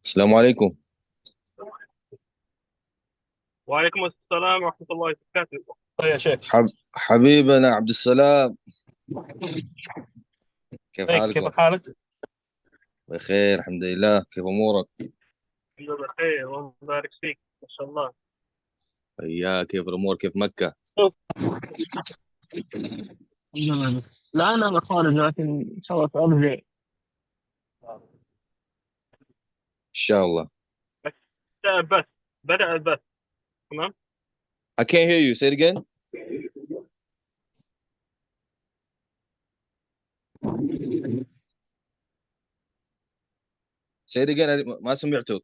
السلام عليكم. وعليكم السلام ورحمة الله وبركاته. طيب يا شيخ. حبيبنا عبد السلام، كيف كيف حالكم؟ حالك؟ بخير الحمد لله، كيف أمورك؟ الحمد لله بخير، الله يبارك فيك، ما شاء الله. وياك، كيف الأمور، كيف مكة؟ شوف، لا أنا خارج لكن إن شاء الله أرجع. إن شاء الله. بدأ البث بدأ البث. تمام. I can't hear you, say it again. Say it again، ما سمعتك.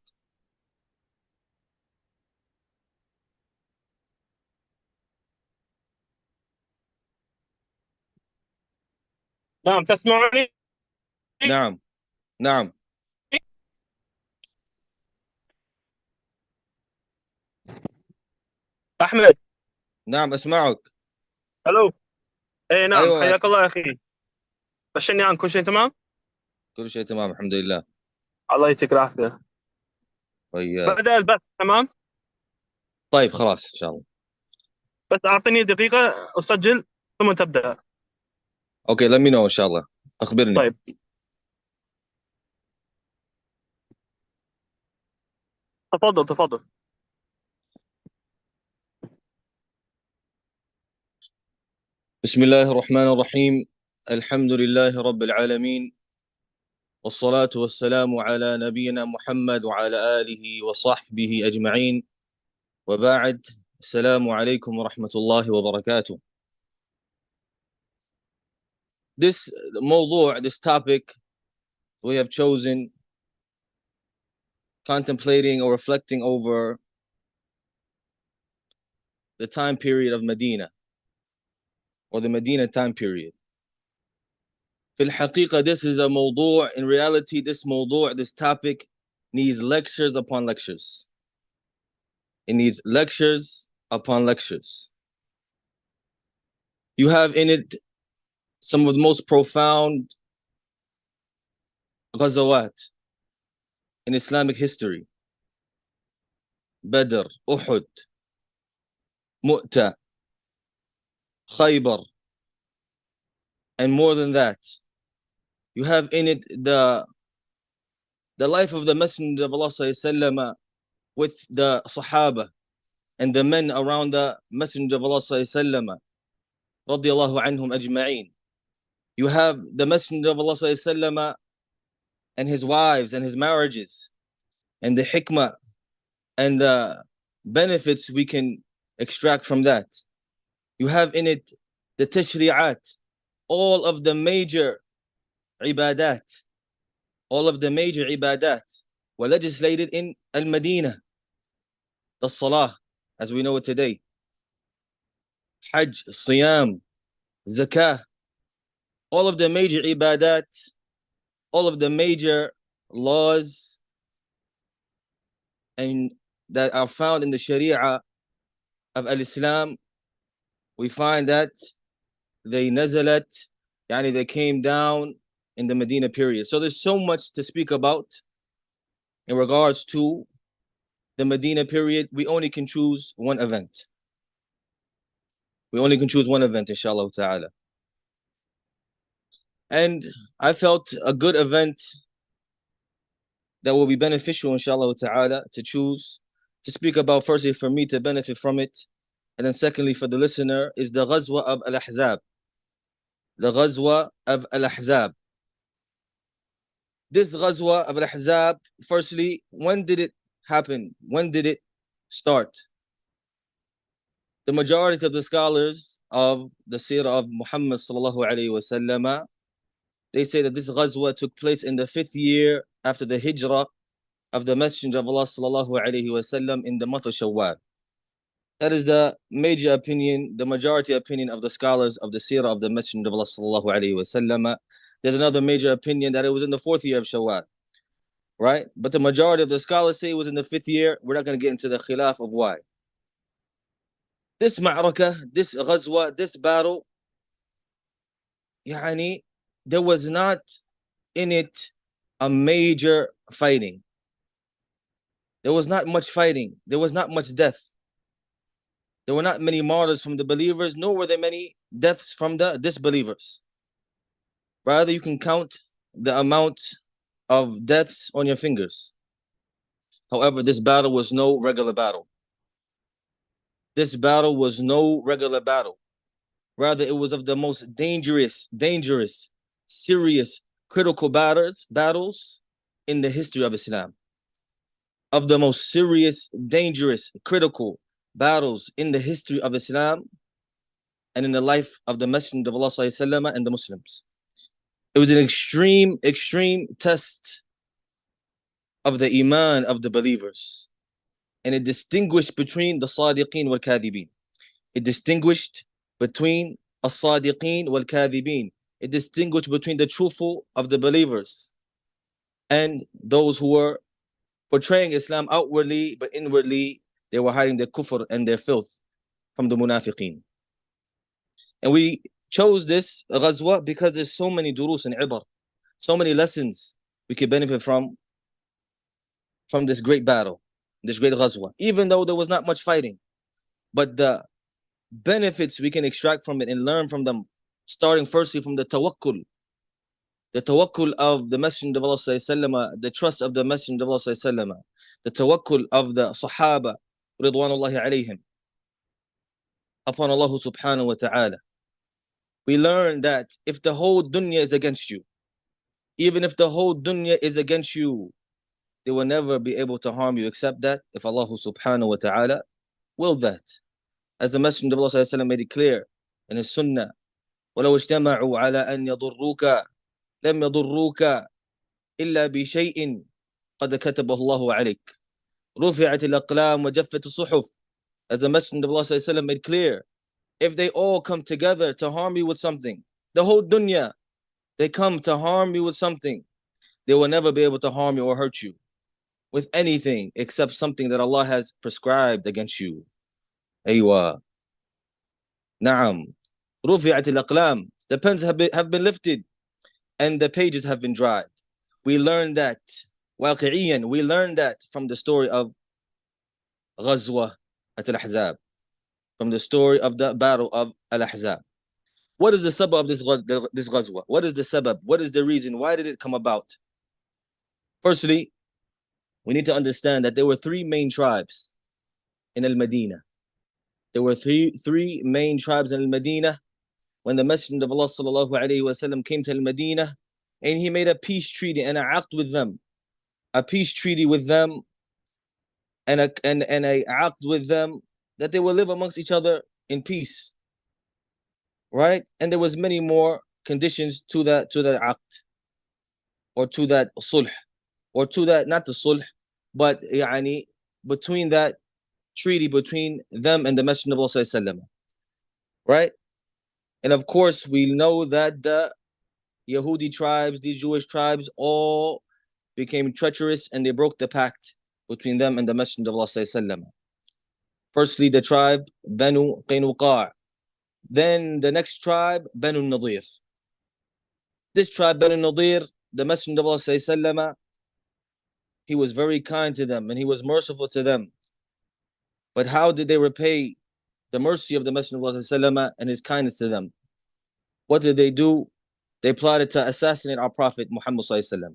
نعم، تسمعني؟ نعم نعم. أحمد. نعم أسمعك. ألو. إيه نعم، أيوة، حياك الله يا أخي. بشرني عنك، كل شيء تمام؟ كل شيء تمام الحمد لله. الله يعطيك العافية. وياك. بدأ البث تمام. طيب خلاص إن شاء الله. بس أعطني دقيقة أسجل ثم تبدأ. أوكي let me know إن شاء الله، أخبرني. طيب. تفضل تفضل. بسم الله الرحمن الرحيم. الحمد لله رب العالمين، والصلاة والسلام على نبينا محمد وعلى آله وصحبه أجمعين، وبعد. السلام عليكم ورحمة الله وبركاته. This topic we have chosen, contemplating or reflecting over the time period of Medina, or the Medina time period. في الحقيقة, this is a موضوع. In reality, this topic needs lectures upon lectures. It needs lectures upon lectures. You have in it some of the most profound ghazawat in Islamic history. Badr, Uhud, Mu'ta, Khaybar, and more than that. You have in it the life of the Messenger of Allah sallallahu with the Sahaba and the men around the Messenger of Allah sallallahu radiyallahu anhum ajma'een. You have the Messenger of Allah sallallahu and his wives and his marriages, and the hikmah and the benefits we can extract from that. You have in it the tashri'at, all of the major ibadat, were legislated in al-Medina. The salah, as we know it today, hajj, siyam, zakah, all of the major ibadat, all of the major laws and that are found in the sharia of al-Islam, we find that they nazalat, yani they came down in the Medina period. So there's so much to speak about in regards to the Medina period. We only can choose one event. Inshallah ta'ala. And I felt a good event that will be beneficial, inshallah ta'ala, to choose to speak about, firstly for me to benefit from it, and then secondly for the listener, is the Ghazwa of al-Ahzab. This Ghazwa of al-Ahzab, firstly, when did it happen? When did it start? The majority of the scholars of the seerah of Muhammad sallallahu alayhi wasallam, they say that this Ghazwa took place in the 5th year after the hijrah of the Messenger of Allah sallallahu alayhi wasallam in the month of Shawwal. That is the major opinion, the majority opinion of the scholars of the seerah of the Messenger of Allah sallallahu alayhi wasallam. There's another major opinion that it was in the 4th year of Shawwal, right? But the majority of the scholars say it was in the 5th year. We're not going to get into the khilaf of why. This ma'rakah, this ghazwa, this battle, yani, there was not in it a major fighting. There was not much fighting. There was not much death. There were not many martyrs from the believers, nor were there many deaths from the disbelievers. Rather, you can count the amount of deaths on your fingers. However, this battle was no regular battle. This battle was no regular battle. Rather, it was of the most dangerous, serious, critical battles in the history of Islam. Of the most serious, dangerous, critical battles in the history of Islam and in the life of the Messenger of Allah ﷺ and the Muslims. It was an extreme test of the iman of the believers. And it distinguished between the Sadiqeen wal Kadhibeen. It distinguished between as-Sadiqeen wal Kadhibeen. It distinguished between the truthful of the believers and those who were portraying Islam outwardly, but inwardly they were hiding their kufr and their filth from the munafiqeen. And we chose this ghazwa because there's so many durus and ibar, so many lessons we could benefit from this great battle, this great ghazwa, even though there was not much fighting. But the benefits we can extract from it and learn from them, starting firstly from the tawakkul of the Messenger of Allah, the trust of the Messenger of Allah, the tawakkul of the Sahaba, ridwanullahi alayhim, upon Allah subhanahu wa ta'ala. We learn that if the whole dunya is against you, even if the whole dunya is against you, they will never be able to harm you except that if Allah subhanahu wa ta'ala willed that. As the Messenger of Allah made it clear in his sunnah, وَلَوْ اجْتَمَعُوا عَلَىٰ أَنْ يَضُرُّوكَ لَمْ يَضُرُّوكَ إِلَّا بِشَيْءٍ قَدْ كَتَبَهُ اللَّهُ عَلَيْكَ رُفِعَتِ الْأَقْلَامُ وَجَفَّتِ الصُّحُفُ. As the Messenger of Allah made clear, if they all come together to harm you with something, the whole dunya, they come to harm you with something, they will never be able to harm you or hurt you with anything except something that Allah has prescribed against you. Aywa. Naam. Rufi'at al-aqlam. The pens have been lifted and the pages have been dried. We learned that, waqi'iyan, we learned that from the story of Ghazwa at al-Ahzab, from the story of the battle of al-Ahzab. What is the sabab of this Ghazwa? What is the sabab? What is the reason? Why did it come about? Firstly, we need to understand that there were three main tribes in al-Medina. There were three main tribes in al-Medina when the Messenger of Allah sallallahu alayhi wasallam came to al-Medina, and he made a peace treaty and a aqd with them, a peace treaty with them, and a aqd with them that they will live amongst each other in peace, right? And there was many more conditions to that aqd, or to that sulh, or to that, not the sulh, but yani between that treaty between them and the Messenger of Allah sallallahu alaihi wasallam, right? And of course, we know that the Yahudi tribes, these Jewish tribes, all became treacherous and they broke the pact between them and the Messenger of Allah sallallahu alaihi wasallam. Firstly, the tribe Banu Qaynuqa', then the next tribe Banu Nadir. This tribe Banu Nadir, the Messenger of Allah sallallahu alaihi wasallam, he was very kind to them and he was merciful to them. But how did they repay the mercy of the Messenger of Allah sallallahu alaihi wasallam and his kindness to them? What did they do? They plotted to assassinate our Prophet Muhammad sallallahu alaihi wasallam.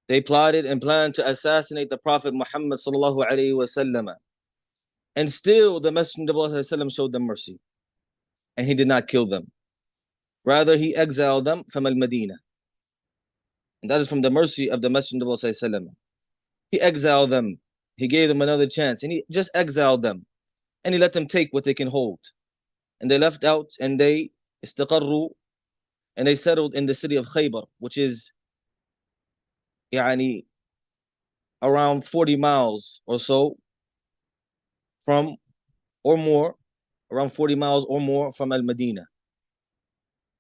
They plotted and planned to assassinate the Prophet Muhammad sallallahu alaihi wasallam. And still the Messenger of Allah sallallahu alaihi wasallam showed them mercy. And he did not kill them. Rather, he exiled them from al-Medina. And that is from the mercy of the Messenger of Allah sallallahu alaihi wasallam. He exiled them. He gave them another chance. And he just exiled them. And he let them take what they can hold. And they left out and they istaqarru, and they settled in the city of Khaybar, which is yani around 40 miles or so from, or more, around 40 miles or more from al-Medina.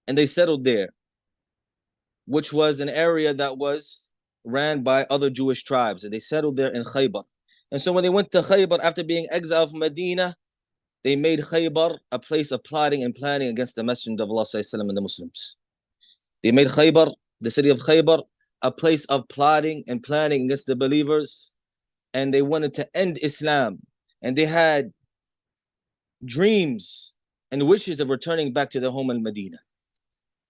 And they settled there, which was an area that was ran by other Jewish tribes. And they settled there in Khaybar. And so when they went to Khaybar after being exiled from Medina, they made Khaybar a place of plotting and planning against the Messenger of Allah sallallahu alaihi wasallam and the Muslims. They made Khaybar the city of Khaybar, a place of plotting and planning against the believers, and they wanted to end Islam, and they had dreams and wishes of returning back to their home in Medina.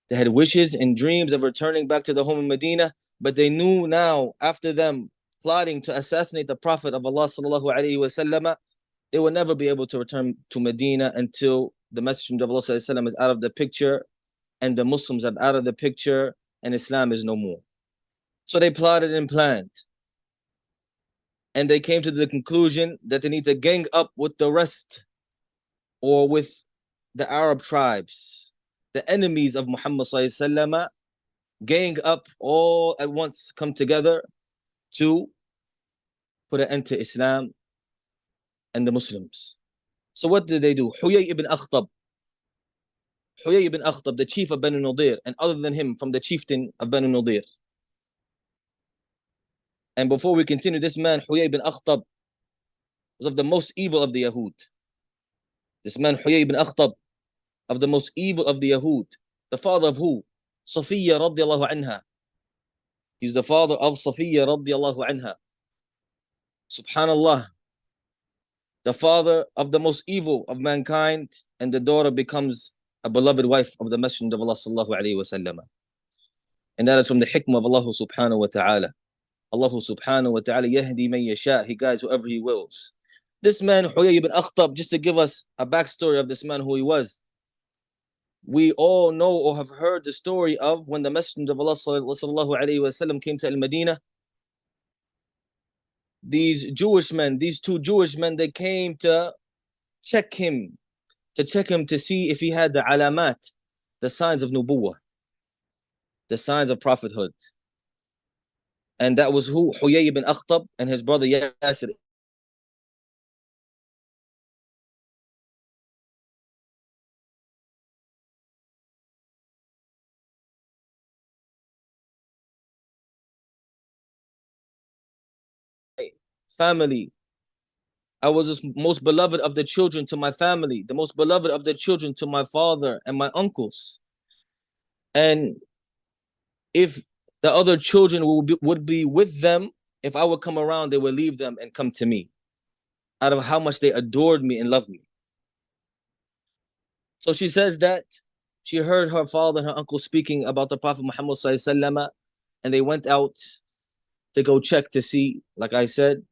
They had wishes and dreams of returning back to the home in Medina, but they knew now, after them plotting to assassinate the Prophet of Allah sallallahu alaihi wasallam, they will never be able to return to Medina until the Messenger of Allah sallallahu alaihi wasallam is out of the picture, and the Muslims are out of the picture, and Islam is no more. So they plotted and planned, and they came to the conclusion that they need to gang up with the rest, or with the Arab tribes, the enemies of Muhammad sallallahu alaihi wasallam, gang up all at once, come together to put an end to Islam and the Muslims. So what did they do? Huyay ibn Akhtab, the chief of Banu Nadir, and other than him from the chieftain of Banu Nadir. And before we continue, this man, Huyay ibn Akhtab, was of the most evil of the Yahud. This man, Huyay ibn Akhtab, of the most evil of the Yahud. The father of who? Safiya radiallahu anha. He's the father of Safiya radiallahu anha. Subhanallah. The father of the most evil of mankind, and the daughter becomes a beloved wife of the Messenger of Allah sallallahu alayhi wa sallam. And that is from the hikmah of Allah subhanahu wa ta'ala. Allah subhanahu wa ta'ala yahdi man yasha. He guides whoever he wills. This man, Huyay ibn Akhtab, just to give us a backstory of this man, who he was. We all know or have heard the story of when the Messenger of Allah sallallahu alayhi wa sallam came to Al-Medina. These Jewish men, these two Jewish men, they came to check him, to see if he had the alamat, the signs of nubuwwah, the signs of prophethood. And that was who? Huyay ibn Akhtab and his brother Yasir. Family. I was the most beloved of the children to my family, the most beloved of the children to my father and my uncles. And if the other children would be with them, if I would come around, they would leave them and come to me, out of how much they adored me and loved me. So she says that she heard her father and her uncle speaking about the Prophet Muhammad sallallahu alaihi wasallam, and they went out to go check to see, like I said,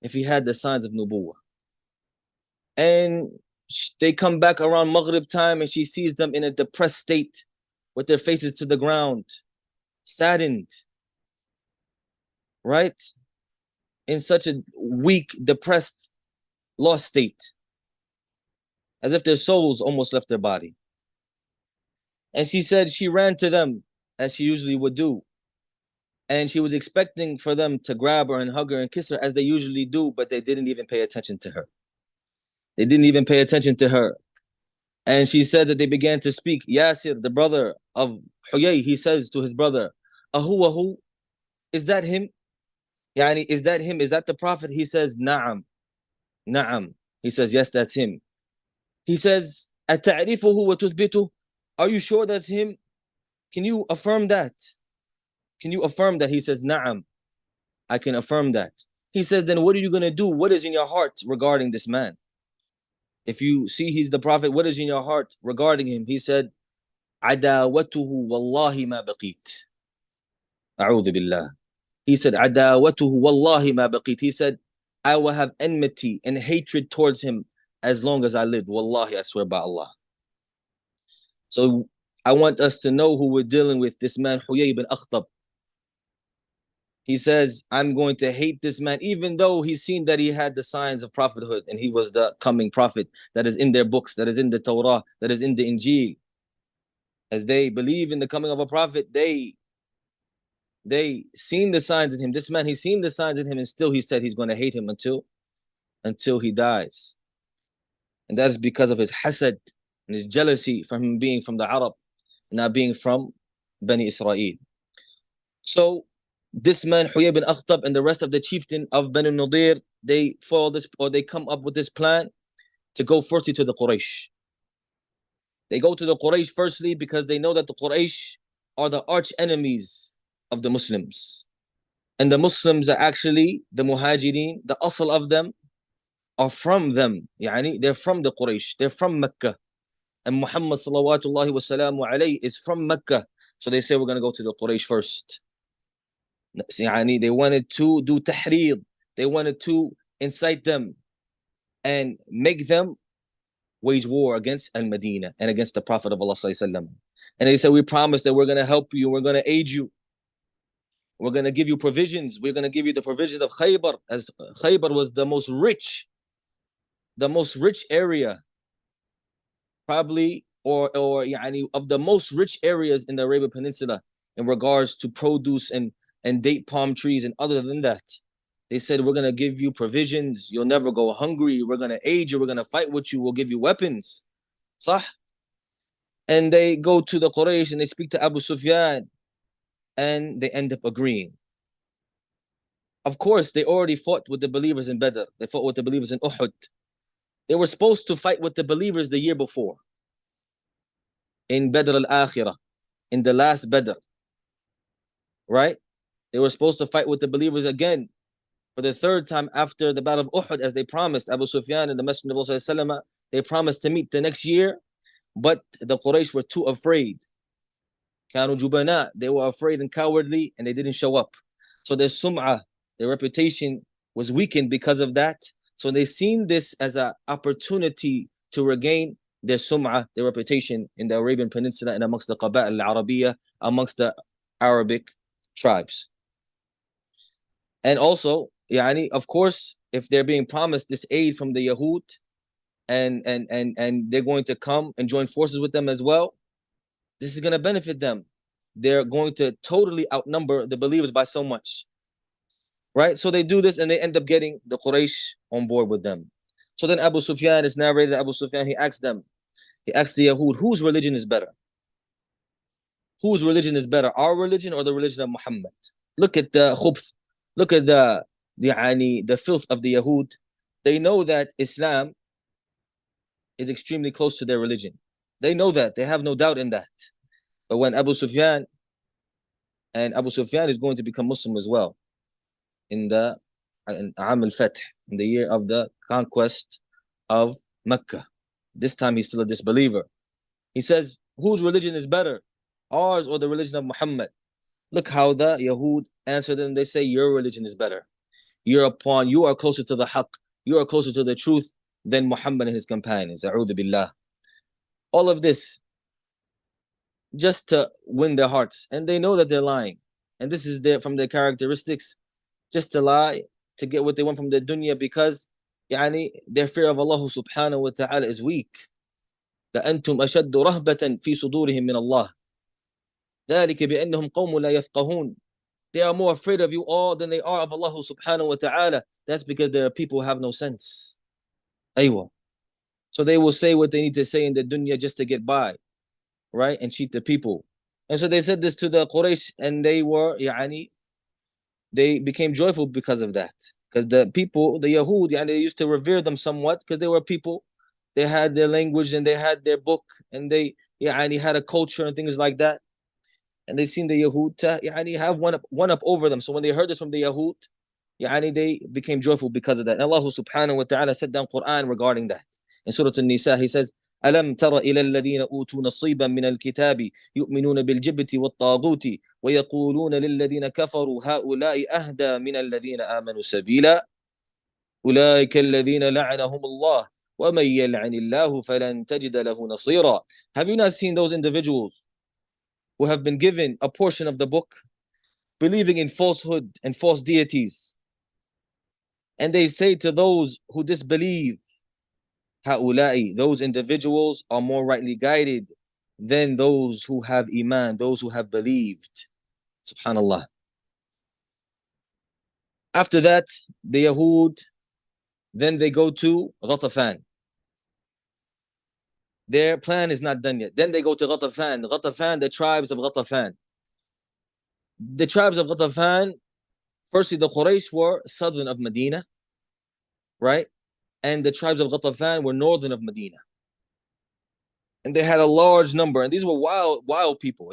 if he had the signs of nubuwwah. And they come back around Maghrib time, and she sees them in a depressed state with their faces to the ground, saddened, right? In such a weak, depressed, lost state, as if their souls almost left their body. And she said she ran to them, as she usually would do. And she was expecting for them to grab her and hug her and kiss her, as they usually do, but they didn't even pay attention to her. They didn't even pay attention to her. And she said that they began to speak. Yasir, the brother of Huyay, he says to his brother, Ahu, is that him? Yani, is that him? Is that the Prophet? He says, Na'am. He says, yes, that's him. He says, Ata'rifuhu wa tuthbitu? Are you sure that's him? Can you affirm that? Can you affirm that? He says, Na'am. I can affirm that. He says, then what are you going to do? What is in your heart regarding this man? If you see he's the Prophet, what is in your heart regarding him? He said, Adawatuhu wallahi ma baqit. A'udhu billah. He said, Adawatuhu wallahi ma baqit. He said, I will have enmity and hatred towards him as long as I live. Wallahi, I swear by Allah. So I want us to know who we're dealing with, this man, Huyay ibn Akhtab. He says, I'm going to hate this man, even though he's seen that he had the signs of prophethood and he was the coming prophet that is in their books, that is in the Torah, that is in the Injil. As they believe in the coming of a prophet, they seen the signs in him. This man, he's seen the signs in him, and still he said he's going to hate him until he dies. And that is because of his hasad and his jealousy from him being from the Arab, not being from Bani Israel. So this man, Huyay ibn Akhtab, and the rest of the chieftain of Banu Nadir, they follow this, or they come up with this plan to go firstly to the Quraysh. They go to the Quraysh firstly because they know that the Quraysh are the arch enemies of the Muslims. And the Muslims are actually the Muhajirin, the asl of them are from them. Yani they're from the Quraysh, they're from Mecca. And Muhammad salawatullahi wa salamu alayhi is from Mecca. So they say we're going to go to the Quraysh first. Yani they wanted to do tahreed. They wanted to incite them and make them wage war against al-Medina and against the Prophet of Allah sallallahu alaihi wasallam. And they said, we promise that we're going to help you. We're going to aid you. We're going to give you provisions. We're going to give you the provisions of Khaybar, as Khaybar was the most rich area, probably, or yani, of the most rich areas in the Arabian Peninsula in regards to produce and date palm trees. And other than that, they said, we're going to give you provisions. You'll never go hungry. We're going to aid you. We're going to fight with you. We'll give you weapons. Sah? And they go to the Quraysh and they speak to Abu Sufyan and they end up agreeing. Of course, they already fought with the believers in Badr. They fought with the believers in Uhud. They were supposed to fight with the believers the year before in Badr al-Akhirah, in the last Badr, right? They were supposed to fight with the believers again for the third time after the Battle of Uhud, as they promised. Abu Sufyan and the Messenger of Allah, they promised to meet the next year, but the Quraysh were too afraid. Kanu jubana, they were afraid and cowardly, and they didn't show up. So their sum'ah, their reputation was weakened because of that. So they seen this as an opportunity to regain their sum'ah, their reputation in the Arabian Peninsula and amongst the Qaba'il al-Arabiya, amongst the Arabic tribes. And also, yani, of course, if they're being promised this aid from the Yahud, and they're going to come and join forces with them as well, this is going to benefit them. They're going to totally outnumber the believers by so much. Right? So they do this and they end up getting the Quraysh on board with them. So then Abu Sufyan, is narrated that Abu Sufyan, he asked the Yahud, whose religion is better? Whose religion is better? Our religion or the religion of Muhammad? Look at the khubth. Look at the filth of the Yahud. They know that Islam is extremely close to their religion. They know that. They have no doubt in that. But when Abu Sufyan is going to become Muslim as well in the Am al-Fath, in the year of the conquest of Mecca. This time he's still a disbeliever. He says, whose religion is better? Ours or the religion of Muhammad? Look how the Yahud answer them. They say, your religion is better. You are closer to the haqq. You are closer to the truth than Muhammad and his companions. A'udhu billah. All of this just to win their hearts. And they know that they're lying. And this is from their characteristics, just to lie, to get what they want from their dunya, because their fear of Allah subhanahu wa ta'ala is weak. لأنتم أشد رهبة في صدورهم من الله ذلك بأنهم قوم لا يفقهون. They are more afraid of you all than they are of Allah subhanahu wa ta'ala. That's because there are people who have no sense. Aywa. So they will say what they need to say in the dunya just to get by, right? And cheat the people. And so they said this to the Quraysh, and they became joyful because of that. Because the people, the Yahud, they used to revere them somewhat because they were people. They had their language and they had their book and they had a culture and things like that. And they seen the Yahud to have one up over them. So when they heard this from the Yahud, they became joyful because of that. And Allah subhanahu wa ta'ala said down Quran regarding that. In Surah An-Nisa, He says, ألم تر إلى الذين أوتوا نصيبا من الكتاب يؤمنون بالجبت والطاغوت ويقولون للذين كفروا هؤلاء أهدى من الذين آمنوا سبيلا أولئك الذين لعنهم الله ومن يلعن الله فلن تجد له نصيرا. Have you not seen those individuals who have been given a portion of the book, believing in falsehood and false deities? And they say to those who disbelieve, هؤلاء, those individuals are more rightly guided than those who have iman, those who have believed. Subhanallah. After that, the Yahud, then they go to Ghatafan. Their plan is not done yet. Then they go to Ghatafan. Ghatafan, the tribes of Ghatafan. The tribes of Ghatafan, firstly, the Quraysh were southern of Medina, right? And the tribes of Ghatafan were northern of Medina. And they had a large number. And these were wild people,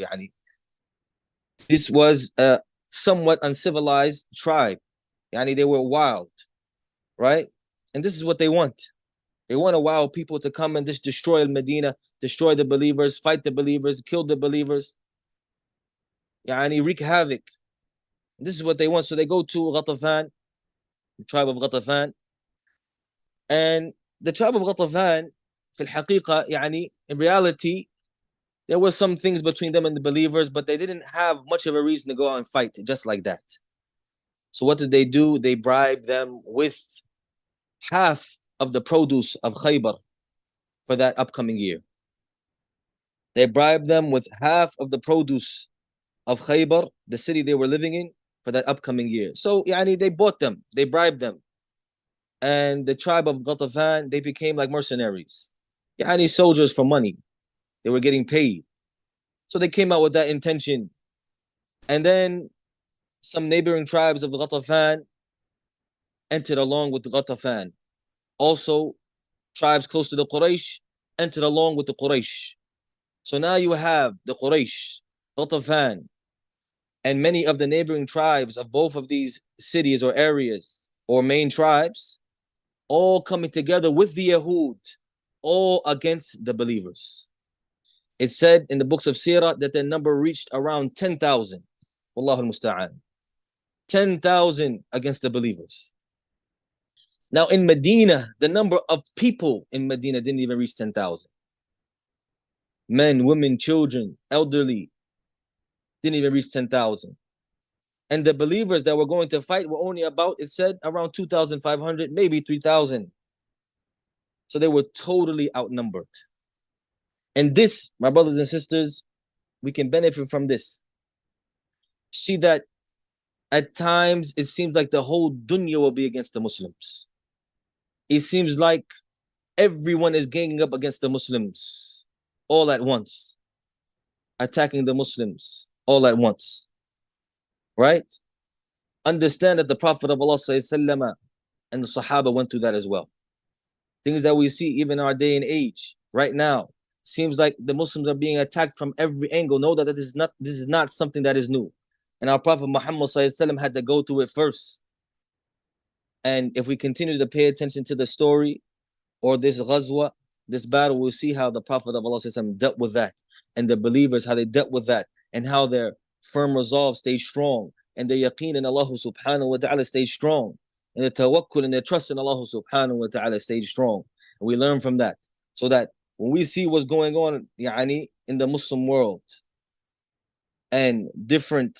This was a somewhat uncivilized tribe. Yani they were wild, right? And this is what they want. They want to wow people to come and just destroy Medina, destroy the believers, fight the believers, kill the believers. Yani wreak havoc. This is what they want. So they go to Ghatafan, the tribe of Ghatafan. And the tribe of Ghatafan, في الحقيقة, يعني, in reality, there were some things between them and the believers, but they didn't have much of a reason to go out and fight just like that. So what did they do? They bribed them with half of the produce of Khaybar for that upcoming year. They bribed them with half of the produce of Khaybar, the city they were living in, for that upcoming year. So yani, they bought them, they bribed them. And the tribe of Ghatafan, they became like mercenaries. Yani, soldiers for money. They were getting paid. So they came out with that intention. And then some neighboring tribes of the Ghatafan entered along with the Ghatafan. Also, tribes close to the Quraysh entered along with the Quraysh. So now you have the Quraysh, Ghatafan, and many of the neighboring tribes of both of these cities or areas or main tribes all coming together with the Yahud, all against the believers. It said in the books of Sirah that their number reached around 10,000. Wallahu al-musta'an. 10,000 against the believers. Now in Medina, the number of people in Medina didn't even reach 10,000. Men, women, children, elderly, didn't even reach 10,000. And the believers that were going to fight were only about, it said, around 2,500, maybe 3,000. So they were totally outnumbered. And this, my brothers and sisters, we can benefit from this. See that at times it seems like the whole dunya will be against the Muslims. It seems like everyone is ganging up against the Muslims all at once, attacking the Muslims all at once. Right? Understand that the Prophet of Allah ﷺ and the Sahaba went through that as well. Things that we see even in our day and age right now. Seems like the Muslims are being attacked from every angle. Know that this is not something that is new. And our Prophet Muhammad ﷺ had to go through it first. And if we continue to pay attention to the story or this ghazwa, this battle, we'll see how the Prophet of Allah ﷺ dealt with that. And the believers, how they dealt with that. And how their firm resolve stayed strong. And their yaqeen in Allah subhanahu wa ta'ala stayed strong. And their tawakkul and their trust in Allah subhanahu wa ta'ala stayed strong. And we learn from that. So that when we see what's going on yani, in the Muslim world and different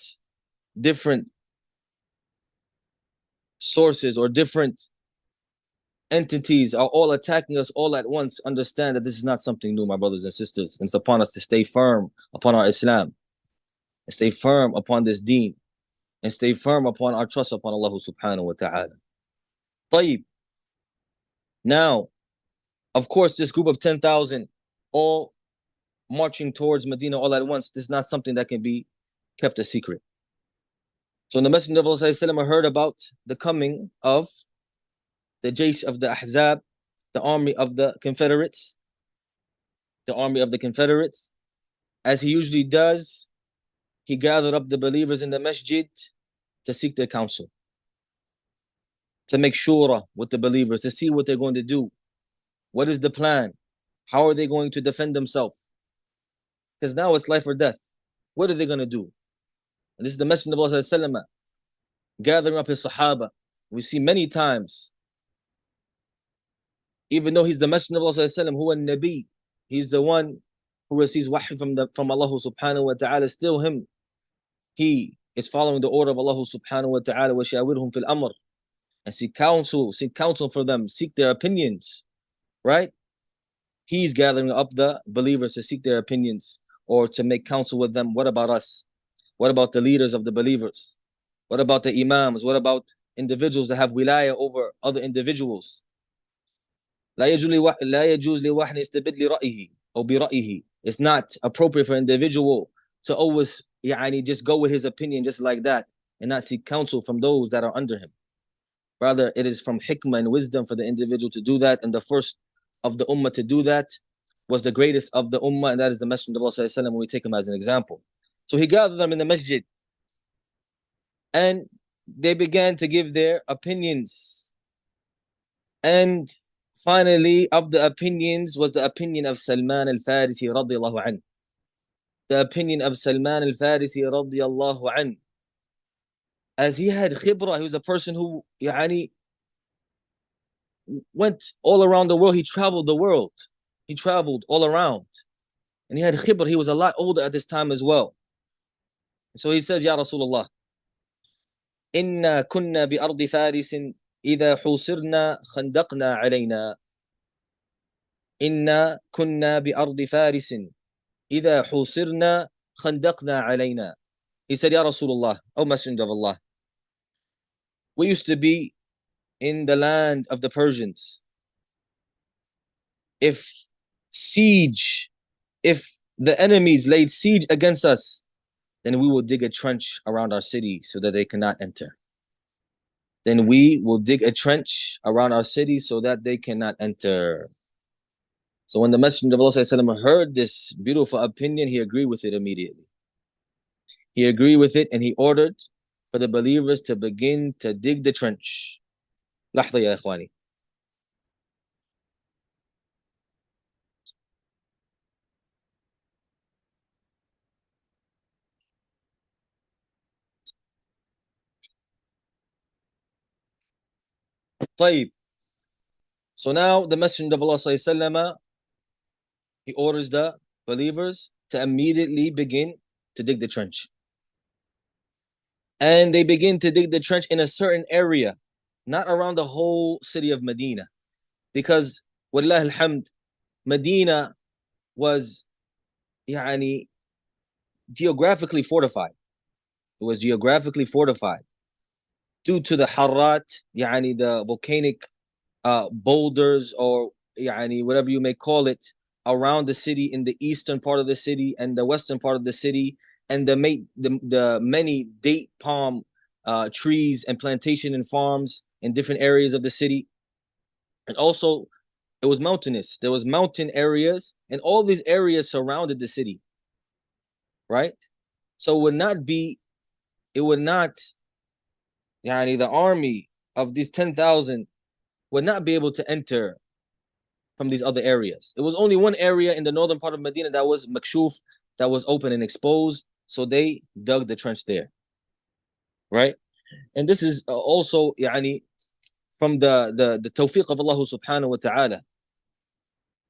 sources or different entities are all attacking us all at once, understand that this is not something new, my brothers and sisters. And it's upon us to stay firm upon our Islam and stay firm upon this deen and stay firm upon our trust upon Allah subhanahu wa ta'ala. طيب. Now, of course, this group of 10,000 all marching towards Medina all at once, this is not something that can be kept a secret. So the Messenger of Allah heard about the coming of the Jaysh of the Ahzab, the army of the Confederates, as he usually does. He gathered up the believers in the masjid to seek their counsel, to make shura with the believers, to see what they're going to do. What is the plan? How are they going to defend themselves? Because now it's life or death. What are they going to do? And this is the Messenger of Allah gathering up his Sahaba. We see many times, even though he's the Messenger of Allah who an Nabi, he's the one who receives wahy from Allah subhanahu wa ta'ala, still him. He is following the order of Allah subhanahu wa ta'ala, وَشَاوِرْهُمْ فِي الْأَمْرِ, and seek counsel for them, seek their opinions, right? He's gathering up the believers to seek their opinions or to make counsel with them. What about us? What about the leaders of the believers? What about the imams? What about individuals that have wilayah over other individuals? لا يجوز لواحد يستبد لرأيه أو برأيه. It's not appropriate for an individual to always just go with his opinion just like that and not seek counsel from those that are under him. Rather, it is from hikmah and wisdom for the individual to do that. And the first of the ummah to do that was the greatest of the ummah, and that is the Messenger of Allah when we take him as an example. So he gathered them in the masjid, and they began to give their opinions. And finally, of the opinions was the opinion of Salman al-Farisi radiyallahu anhu. The opinion of Salman al-Farisi radiyallahu anhu. As he had khibra, he was a person who went all around the world. He traveled the world. He traveled all around. And he had khibr. He was a lot older at this time as well. So he says, Ya Rasulullah, إنا كنا بأرض فارس إذا حوصرنا خندقنا علينا. إنا كنا بأرض فارس إذا حوصرنا خندقنا علينا. He said, Ya Rasulullah, O Messenger of Allah, we used to be in the land of the Persians. If the enemies laid siege against us, then we will dig a trench around our city so that they cannot enter. Then we will dig a trench around our city so that they cannot enter. So when the Messenger of Allah heard this beautiful opinion, he agreed with it immediately. He agreed with it, and he ordered for the believers to begin to dig the trench. لحظة يا إخواني. طيب. So now the Messenger of Allah he orders the believers to immediately begin to dig the trench. And they begin to dig the trench in a certain area, not around the whole city of Medina. Because, wallah alhamd, Medina was geographically fortified. It was geographically fortified due to the harrat, the volcanic boulders, or whatever you may call it, around the city, in the eastern part of the city and the western part of the city, and the many date palm trees and plantation and farms in different areas of the city. And also, it was mountainous. There was mountain areas, and all these areas surrounded the city, right? So it would not, the army of these 10,000 would not be able to enter from these other areas. It was only one area in the northern part of Medina that was makshuf, that was open and exposed. So they dug the trench there, right? And this is also from the tawfiq of Allah subhanahu wa ta'ala,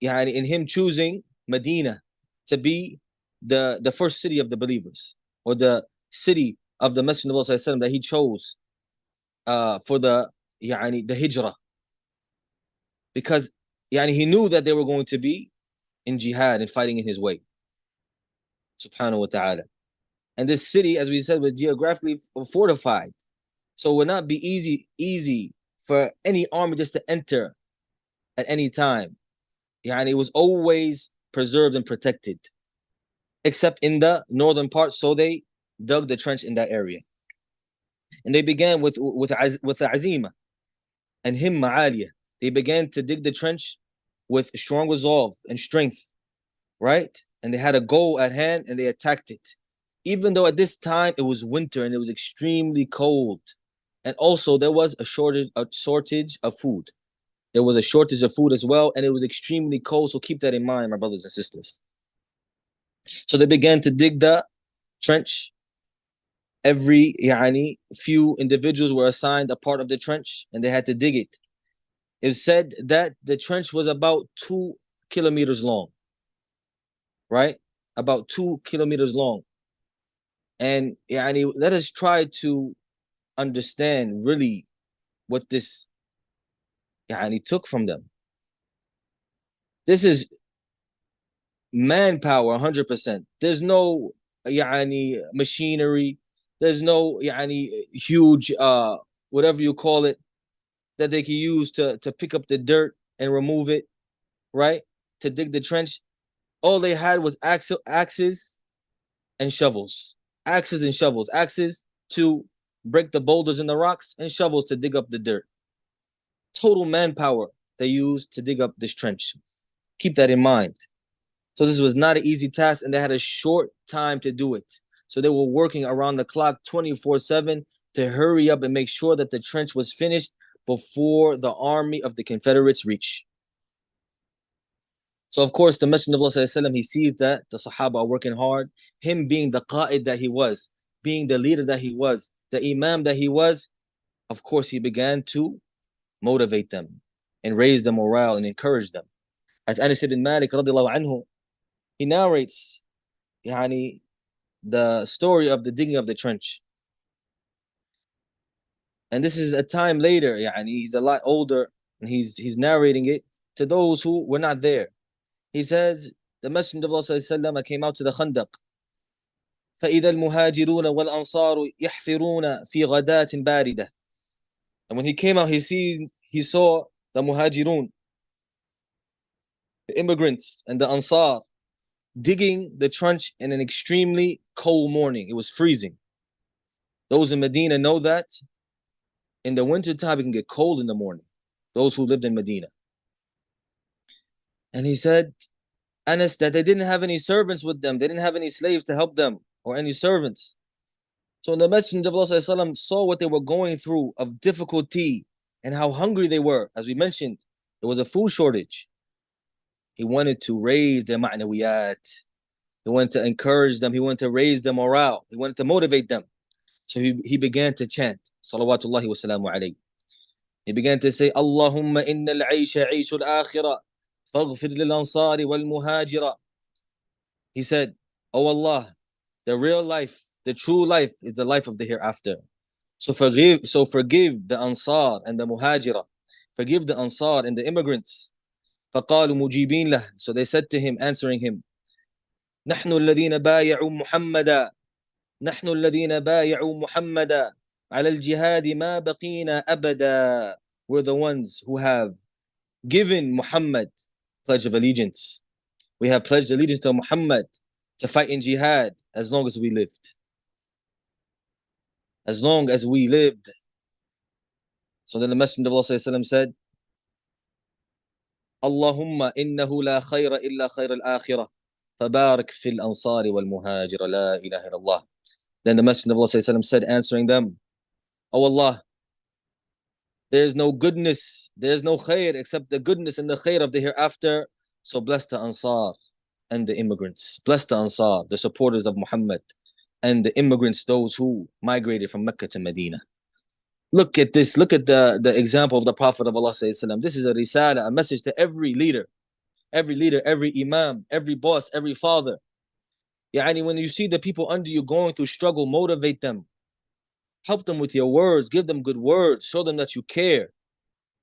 in him choosing Medina to be the first city of the believers, or the city of the Messenger of Allah that he chose for the hijrah, because he knew that they were going to be in jihad and fighting in his way, subhanahu wa ta'ala. And this city, as we said, was geographically fortified, so it would not be easy for any army just to enter at any time. It was always preserved and protected, except in the northern part. So they dug the trench in that area, and they began with the azima and himma aliyah. They began to dig the trench with strong resolve and strength, right? And they had a goal at hand, and they attacked it, even though at this time it was winter and it was extremely cold, and also there was a shortage of food. There was a shortage of food as well, and it was extremely cold. So keep that in mind, my brothers and sisters. So they began to dig the trench. Every few individuals were assigned a part of the trench, and they had to dig it. It said that the trench was about 2 kilometers long, right? About 2 kilometers long. And let us try to understand really what this took from them. This is manpower 100%. There's no machinery. There's no huge whatever you call it that they can use to pick up the dirt and remove it, right? To dig the trench. All they had was axes and shovels. Axes and shovels. Axes to break the boulders in the rocks, and shovels to dig up the dirt. Total manpower they used to dig up this trench. Keep that in mind. So this was not an easy task, and they had a short time to do it. So they were working around the clock 24/7 to hurry up and make sure that the trench was finished before the army of the Confederates reach. So of course, the Messenger of Allah, he sees that the Sahaba are working hard. Him being the qa'id that he was, being the leader that he was, the imam that he was, of course, he began to motivate them and raise the morale and encourage them. As Anas ibn Malik radiallahu anhu, he narrates the story of the digging of the trench. And this is a time later, he's a lot older, and he's narrating it to those who were not there. He says, the Messenger of Allah came out to the Khandaq. فَإِذَا الْمُهَاجِرُونَ وَالْأَنصَارُ يَحْفِرُونَ فِي غَدَاةٍ بَارِدَةٍ. And when he came out, he saw the Muhajirun, the immigrants, and the Ansar digging the trench in an extremely cold morning. It was freezing. Those in Medina know that in the wintertime it can get cold in the morning. Those who lived in Medina. And he said, Anas, that they didn't have any servants with them. They didn't have any slaves to help them or any servants. So when the Messenger of Allah saw what they were going through of difficulty and how hungry they were, as we mentioned, there was a food shortage. He wanted to raise their ma'nawiyat. He wanted to encourage them. He wanted to raise their morale. He wanted to motivate them. So he began to chant, salawatullahi wa salamu alayhi. He began to say, Allahumma inna al-aisha aishu al-akhirah, faghfir lil-ansari wal-muhajira. He said, oh Allah, the real life, the true life is the life of the hereafter. So forgive the Ansar and the Muhajira. Forgive the Ansar and the immigrants. فَقَالُوا مُجِيبِينَ لَهُ. So they said to him, answering him, نَحْنُ الَّذِينَ بَايَعُوا مُحَمَّدًا نحن الذين بايعوا محمدا على الجهاد ما بقينا أبدا. We're the ones who have given Muhammad pledge of allegiance. We have pledged allegiance to Muhammad to fight in jihad as long as we lived. As long as we lived. So then the Messenger of Allah said, Allahumma innahu la khayra illa khayra al-akhirah fabarak fil ansari wal muhajira la ilaha illallah. Then the Messenger of Allah said, answering them, oh Allah, there's no goodness, there's no khair except the goodness and the khair of the hereafter. So bless the Ansar and the immigrants. Bless the Ansar, the supporters of Muhammad, and the immigrants, those who migrated from Mecca to Medina. Look at this. Look at the example of the Prophet of Allah. This is a risala, a message to every leader, every imam, every boss, every father. When you see the people under you going through struggle, motivate them. Help them with your words. Give them good words. Show them that you care.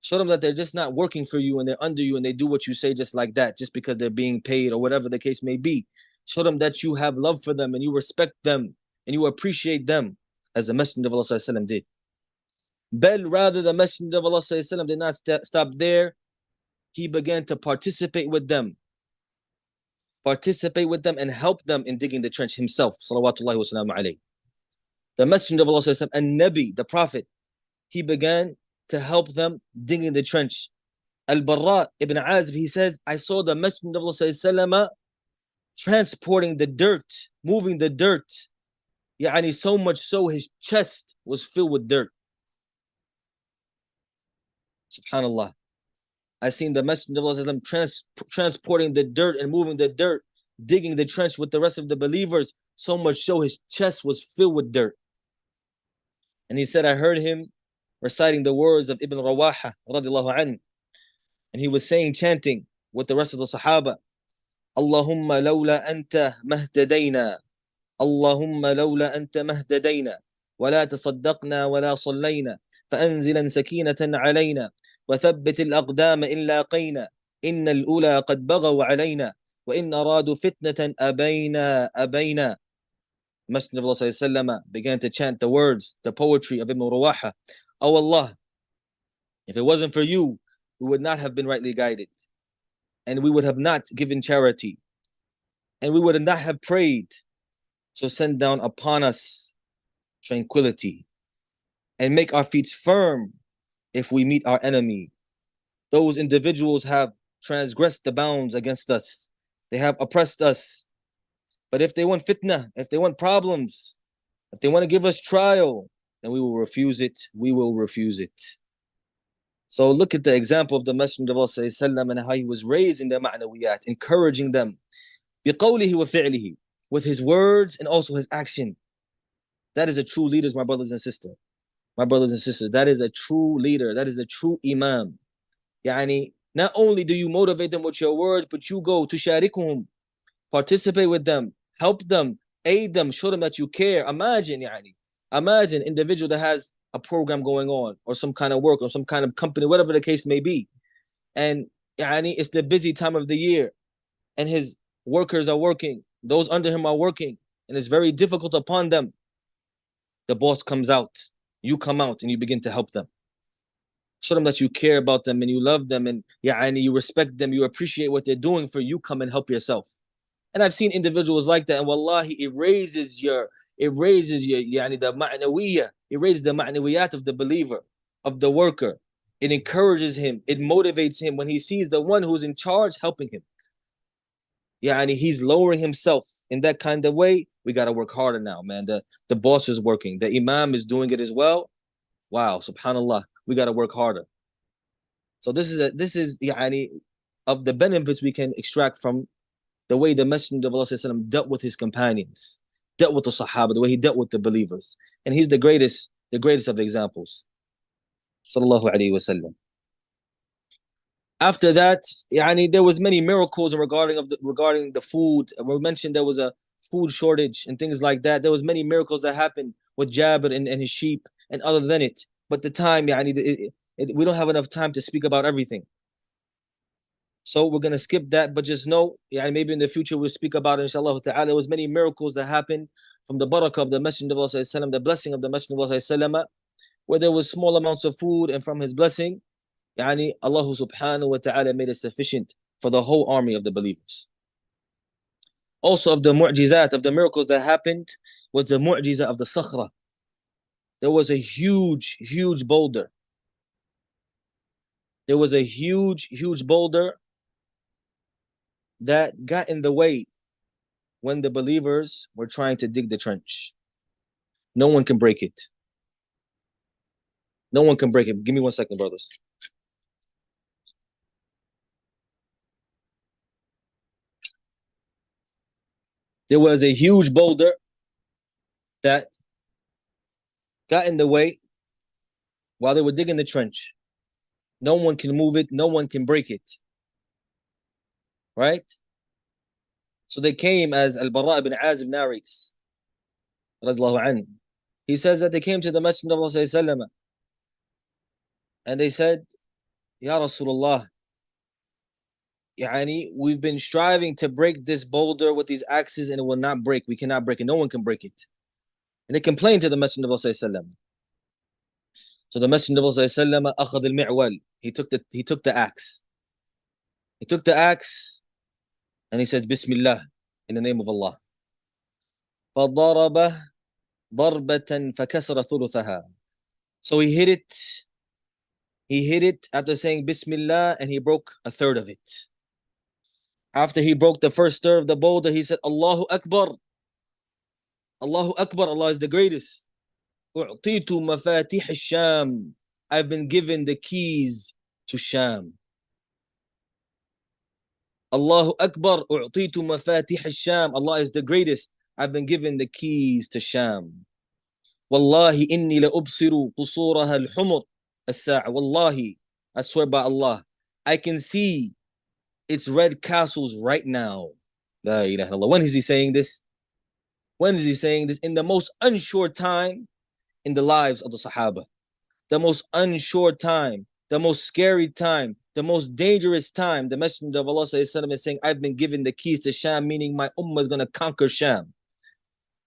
Show them that they're just not working for you and they're under you and they do what you say just like that, just because they're being paid or whatever the case may be. Show them that you have love for them and you respect them and you appreciate them, as the Messenger of Allah did. But rather, the Messenger of Allah did not stop there. He began to participate with them and help them in digging the trench himself, salawatullahi wa salamu alayhi. The Messenger of Allah, Nabi, the Prophet, he began to help them digging the trench. Al-Barra ibn Azib, he says, I saw the Messenger of Allah transporting the dirt, moving the dirt. So much so his chest was filled with dirt. Subhanallah. I seen the Messenger of Allah transporting the dirt and moving the dirt, digging the trench with the rest of the believers, so much so his chest was filled with dirt. And he said, I heard him reciting the words of Ibn Rawaha radiallahu anhu, and he was chanting with the rest of the Sahaba, Allahumma lawla anta mahtadayna, Allahumma lawla anta mahtadayna, ولا تصدقنا ولا صلينا فأنزلا سكينة علينا وثبت الأقدام إن لاقينا إن الأولى قد بغوا علينا وإن أرادوا فتنة أبينا. Messenger of Allah began to chant the words, the poetry of Ibn Rawaha. Oh Allah, if it wasn't for you, we would not have been rightly guided, and we would have not given charity, and we would not have prayed. So send down upon us tranquility and make our feet firm if we meet our enemy. Those individuals have transgressed the bounds against us. They have oppressed us. But if they want fitna, if they want problems, if they want to give us trial, then we will refuse it. We will refuse it. So look at the example of the Messenger of Allah and how he was raising their ma'nawiyat, encouraging them بِقَوْلِهِ وَفِعْلِهِ, with his words and also his action. That is a true leader, my brothers and sisters. My brothers and sisters, that is a true leader. That is a true imam. Yani, not only do you motivate them with your words, but you go to sharikuhum, participate with them, help them, aid them, show them that you care. Imagine individual that has a program going on or some kind of work or some kind of company, whatever the case may be. And it's the busy time of the year and his workers are working, those under him are working, and it's very difficult upon them. The boss comes out, you come out and you begin to help them. Show them that you care about them and you love them and you respect them, you appreciate what they're doing for you, come and help yourself. And I've seen individuals like that, and wallahi, it raises the ma'nawiyah, it raises the ma'nawiyat of the believer, of the worker. It encourages him, it motivates him when he sees the one who's in charge helping him. He's lowering himself in that kind of way. We got to work harder now, man. The boss is working, the imam is doing it as well. Wow, subhanallah, we got to work harder. So this is of the benefits we can extract from the way the Messenger of Allah dealt with his companions, dealt with the Sahaba, the way he dealt with the believers. And he's the greatest of the examples. Sallallahu Alaihi Wasallam. After that, there was many miracles regarding the food. We mentioned there was a food shortage and things like that. There was many miracles that happened with Jabir and his sheep and other than it. But the time, we don't have enough time to speak about everything. So we're going to skip that, but just know, maybe in the future we'll speak about it, inshallah ta'ala. There was many miracles that happened from the barakah of the Messenger of Allah, the blessing of the Messenger of Allah, where there was small amounts of food, and from his blessing, Allah subhanahu wa ta'ala made it sufficient for the whole army of the believers. Also of the mu'jizat, of the miracles that happened, was the mu'jizah of the sakhra. There was a huge boulder. There was a huge boulder that got in the way when the believers were trying to dig the trench. No one can break it. No one can break it. Give me 1 second, brothers. There was a huge boulder that got in the way while they were digging the trench. No one can move it. No one can break it. Right? So they came, as Al-Bara ibn Azib narrates, radiyallahu anhu. He says that they came to the Messenger of Allah and they said, Ya Rasulullah, we've been striving to break this boulder with these axes and it will not break. We cannot break it. No one can break it. And they complained to the Messenger of Allah. So the Messenger of Allah أخذ المعول. He took the axe. He took the axe and he says, Bismillah, in the name of Allah. فضربه ضربة فكسر ثلثها. So he hit it after saying Bismillah, and he broke a third of it. After he broke the first third of the boulder, he said, Allahu Akbar. Allahu Akbar, Allah is the greatest. أعطيت مفاتيح الشام. I've been given the keys to Sham. Allahu Akbar. أعطيت مفاتيح الشام. Allah is the greatest. I've been given the keys to Sham. والله إني لأبصر قصورها الحمر الساعة. Wallahi, I swear by Allah, I can see its red castles right now. La ilaha illallah. When is he saying this? When is he saying this? In the most unsure time in the lives of the Sahaba. The most unsure time, the most scary time, the most dangerous time. The Messenger of Allah is saying, I've been given the keys to Sham, meaning my ummah is going to conquer Sham.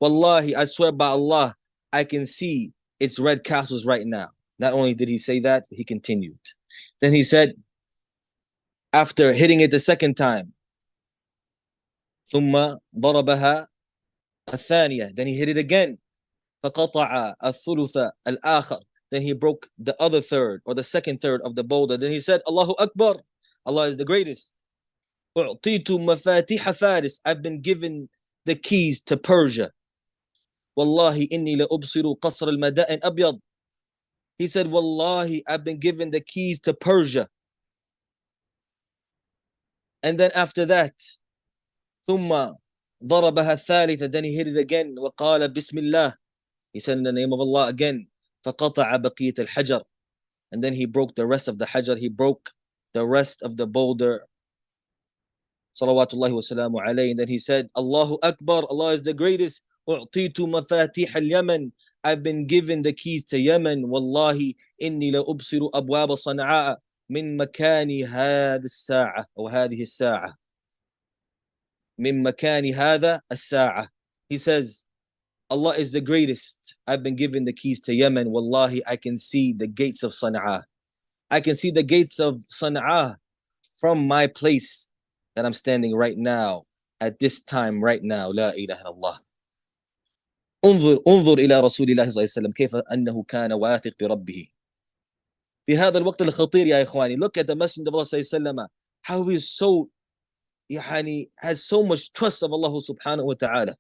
Wallahi, I swear by Allah, I can see its red castles right now. Not only did he say that, he continued. Then he said, after hitting it the second time, ثم ضربها الثانية. Then he hit it again. فقطع الثلث الآخر. Then he broke the other third or the second third of the boulder. Then he said, Allahu Akbar. Allah is the greatest. أعطيت مفاتيح فارس. I've been given the keys to Persia. Wallahi inni la ubsiru qasr al-Madani abyad. He said, Wallahi, I've been given the keys to Persia. And then after that, ثم ضربها الثالثة, then he hit it again. وقال بسم الله. He said in the name of Allah again. فقطع بقية الحجر. And then he broke the rest of the hajar. He broke the rest of the boulder. Salawatullahi wa salamu alayhi. And then he said, Allahu Akbar, Allah is the greatest. أعطيت مفاتيح اليمن. I've been given the keys to Yemen. Wallahi, إني لأبصر أبواب صنعاء من مكان هذه الساعة أو هذه الساعة. من مكان هذا الساعة. He says, Allah is the greatest. I've been given the keys to Yemen. Wallahi, I can see the gates of Sana'a. I can see the gates of Sana'a from my place that I'm standing right now, at this time right now. La ilaha illallah. انظر إلى رسول الله صلى الله عليه وسلم كيف أنه كان واثق بربه. في هذا الوقت الخطير يا إخواني. Look at the Messenger of Allah صلى الله عليه وسلم, how he is so, has so much trust of Allah subhanahu wa ta'ala.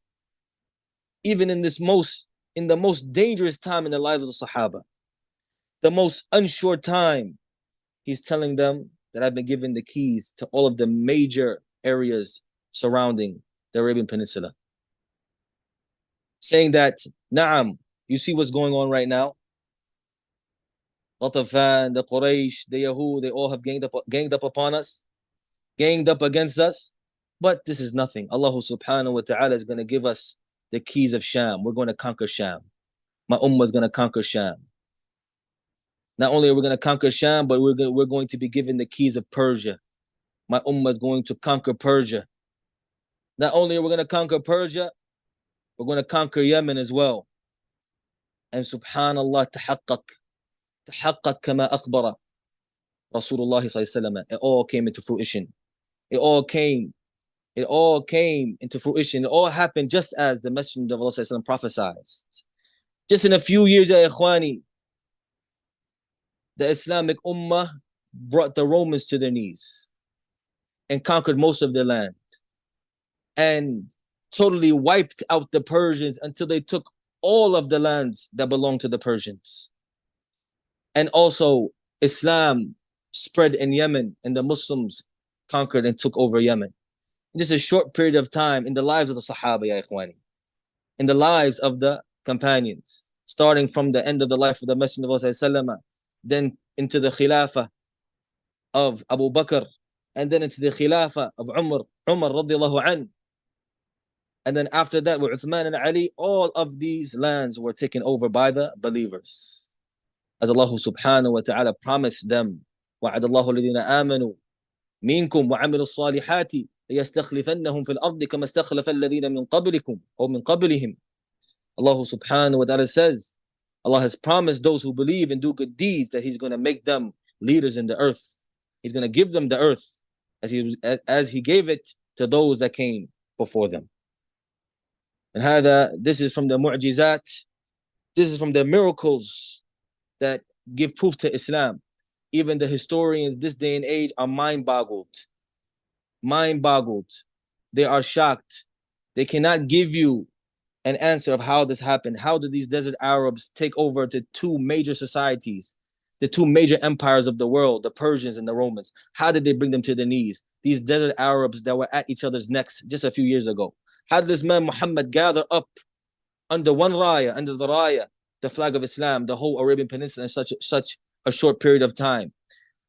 Even in the most dangerous time in the lives of the Sahaba, the most unsure time, he's telling them that I've been given the keys to all of the major areas surrounding the Arabian Peninsula. Saying that, Naam, you see what's going on right now? Ghatafan, the Quraysh, the Yahud, they all have ganged up upon us, ganged up against us. But this is nothing. Allah subhanahu wa ta'ala is going to give us the keys of Sham. We're going to conquer Sham. My ummah is going to conquer Sham. Not only are we going to conquer Sham, but we're going to be given the keys of Persia. My ummah is going to conquer Persia. Not only are we going to conquer Persia, we're going to conquer Yemen as well. And subhanallah, تحقق كما أخبر Rasulullah sallallahu alaihi wasallam. It all came into fruition. It all came into fruition. It all happened just as the Messenger of Allah sallallahu alaihi wasallam prophesied. Just in a few years, ya ikhwani, the Islamic Ummah brought the Romans to their knees and conquered most of their land and totally wiped out the Persians until they took all of the lands that belonged to the Persians. And also Islam spread in Yemen and the Muslims conquered and took over Yemen. This is a short period of time in the lives of the Sahaba, ya ikhwani, in the lives of the companions, starting from the end of the life of the Messenger of Allah, then into the Khilafah of Abu Bakr, and then into the Khilafah of Umar radiallahu anhu. And then after that, with Uthman and Ali, all of these lands were taken over by the believers. As Allah subhanahu wa ta'ala promised them, وَعَدَ اللَّهُ الَّذِينَ آمَنُوا مِنْكُمْ وَعَمِلُوا الصَّالِحَاتِ لِيَسْتَخْلِفَنَّهُمْ فِي الْأَرْضِ كَمَا اسْتَخْلَفَ الَّذِينَ مِنْ قَبْلِكُمْ أو مِنْ قَبْلِهِمْ. Allah subhanahu wa ta'ala says, Allah has promised those who believe and do good deeds that He's going to make them leaders in the earth. He's going to give them the earth as He gave it to those that came before them. And this is from the mu'jizat, this is from the miracles that give proof to Islam. Even the historians this day and age are mind-boggled. They are shocked. They cannot give you an answer of how this happened. How did these desert Arabs take over the two major societies, the two major empires of the world, the Persians and the Romans? How did they bring them to their knees? These desert Arabs that were at each other's necks just a few years ago. How did this man Muhammad gather up under one raya, under the raya, the flag of Islam, the whole Arabian Peninsula in such a short period of time?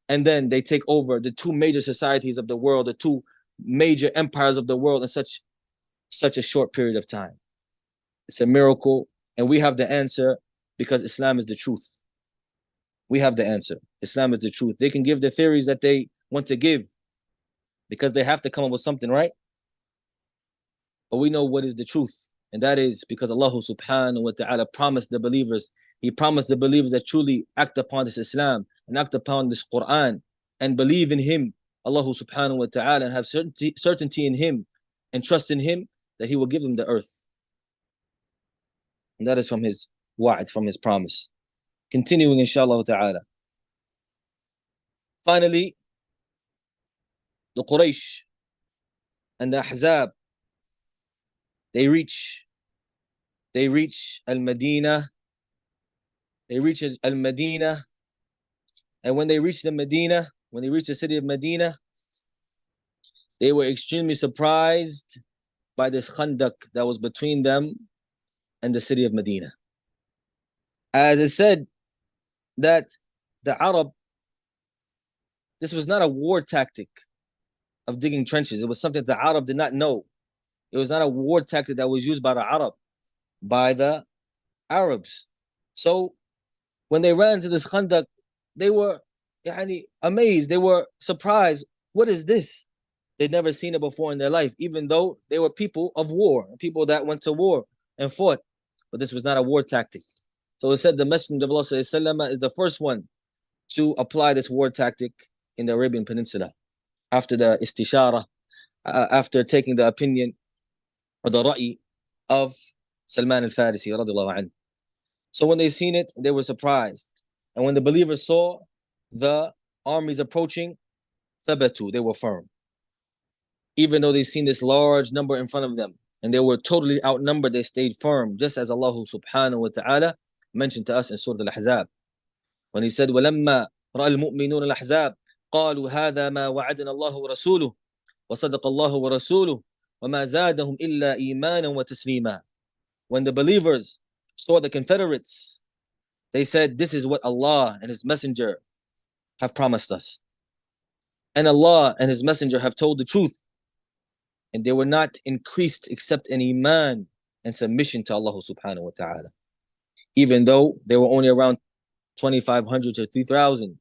And then they take over the two major societies of the world, the two major empires of the world in such a short period of time. It's a miracle, and we have the answer because Islam is the truth. We have the answer. Islam is the truth. They can give the theories that they want to give because they have to come up with something, right? But we know what is the truth, and that is because Allah subhanahu wa ta'ala promised the believers. He promised the believers that truly act upon this Islam and act upon this Quran and believe in Him, Allah subhanahu wa ta'ala, and have certainty in Him and trust in Him that He will give them the earth. And that is from His wa'ad, from His promise. Continuing, inshallah ta'ala. Finally, the Quraysh and the Ahzab They reach al-Medina. They reach al-Medina. And when they reached the city of Medina, they were extremely surprised by this khandak that was between them and the city of Medina. As it said that the Arab, this was not a war tactic of digging trenches. It was something the Arab did not know. It was not a war tactic that was used by the Arab, by the Arabs. So when they ran into this khandak, they were amazed. They were surprised. What is this? They'd never seen it before in their life, even though they were people of war, people that went to war and fought. But this was not a war tactic. So it said the Messenger of Allah ﷺ is the first one to apply this war tactic in the Arabian Peninsula after the istishara, after taking the opinion or the ra'i of Salman al-Farisi radiallahu anhu. So when they seen it, they were surprised. And when the believers saw the armies approaching, thabatu, they were firm. Even though they seen this large number in front of them and they were totally outnumbered, they stayed firm, just as Allah subhanahu wa ta'ala mentioned to us in Surah Al-Ahzab when he said, وَلَمَّا رَأَى الْمُؤْمِنُونَ الْأَحْزَابَ قَالُوا هَذَا مَا وَعَدَنَا اللَّهُ وَرَسُولُهُ وَصَدَقَ اللَّهُ وَرَسُولُهُ وَمَا زَادَهُمْ إِلَّا إِيمَانًا وَتَسْلِيمًا. When the believers saw the Confederates, they said, this is what Allah and His Messenger have promised us. And Allah and His Messenger have told the truth. And they were not increased except in iman and submission to Allah subhanahu wa ta'ala. Even though they were only around 2,500 to 3,000,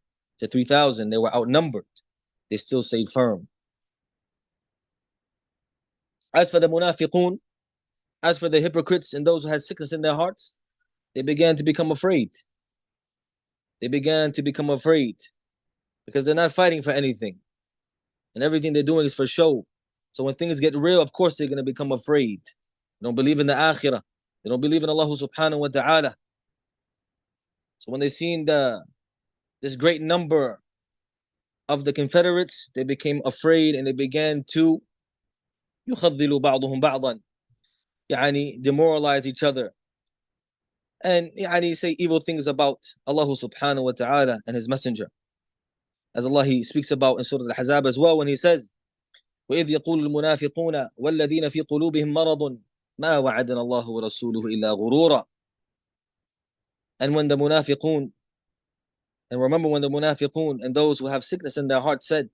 they were outnumbered. They still stayed firm. As for the munafiqun, as for the hypocrites and those who had sickness in their hearts, they began to become afraid. They began to become afraid because they're not fighting for anything. And everything they're doing is for show. So when things get real, of course, they're going to become afraid. They don't believe in the akhirah. They don't believe in Allah subhanahu wa ta'ala. So when they seen this great number of the Confederates, they became afraid and they began to يُخَذِّلُ بَعْضُهُمْ بَعْضًا, demoralize each other. And say evil things about Allah subhanahu wa ta'ala and His Messenger. As Allah He speaks about in Surah Al-Ahzab as well when He says, وَإِذْ يَقُولُ الْمُنَافِقُونَ وَالَّذِينَ فِي قُلُوبِهِمْ مَرَضٌ مَا وَعَدَنَا اللَّهُ وَرَسُولُهُ إِلَّا غُرُورًا. And when the munafiqun, and remember when the munafiqun and those who have sickness in their heart said,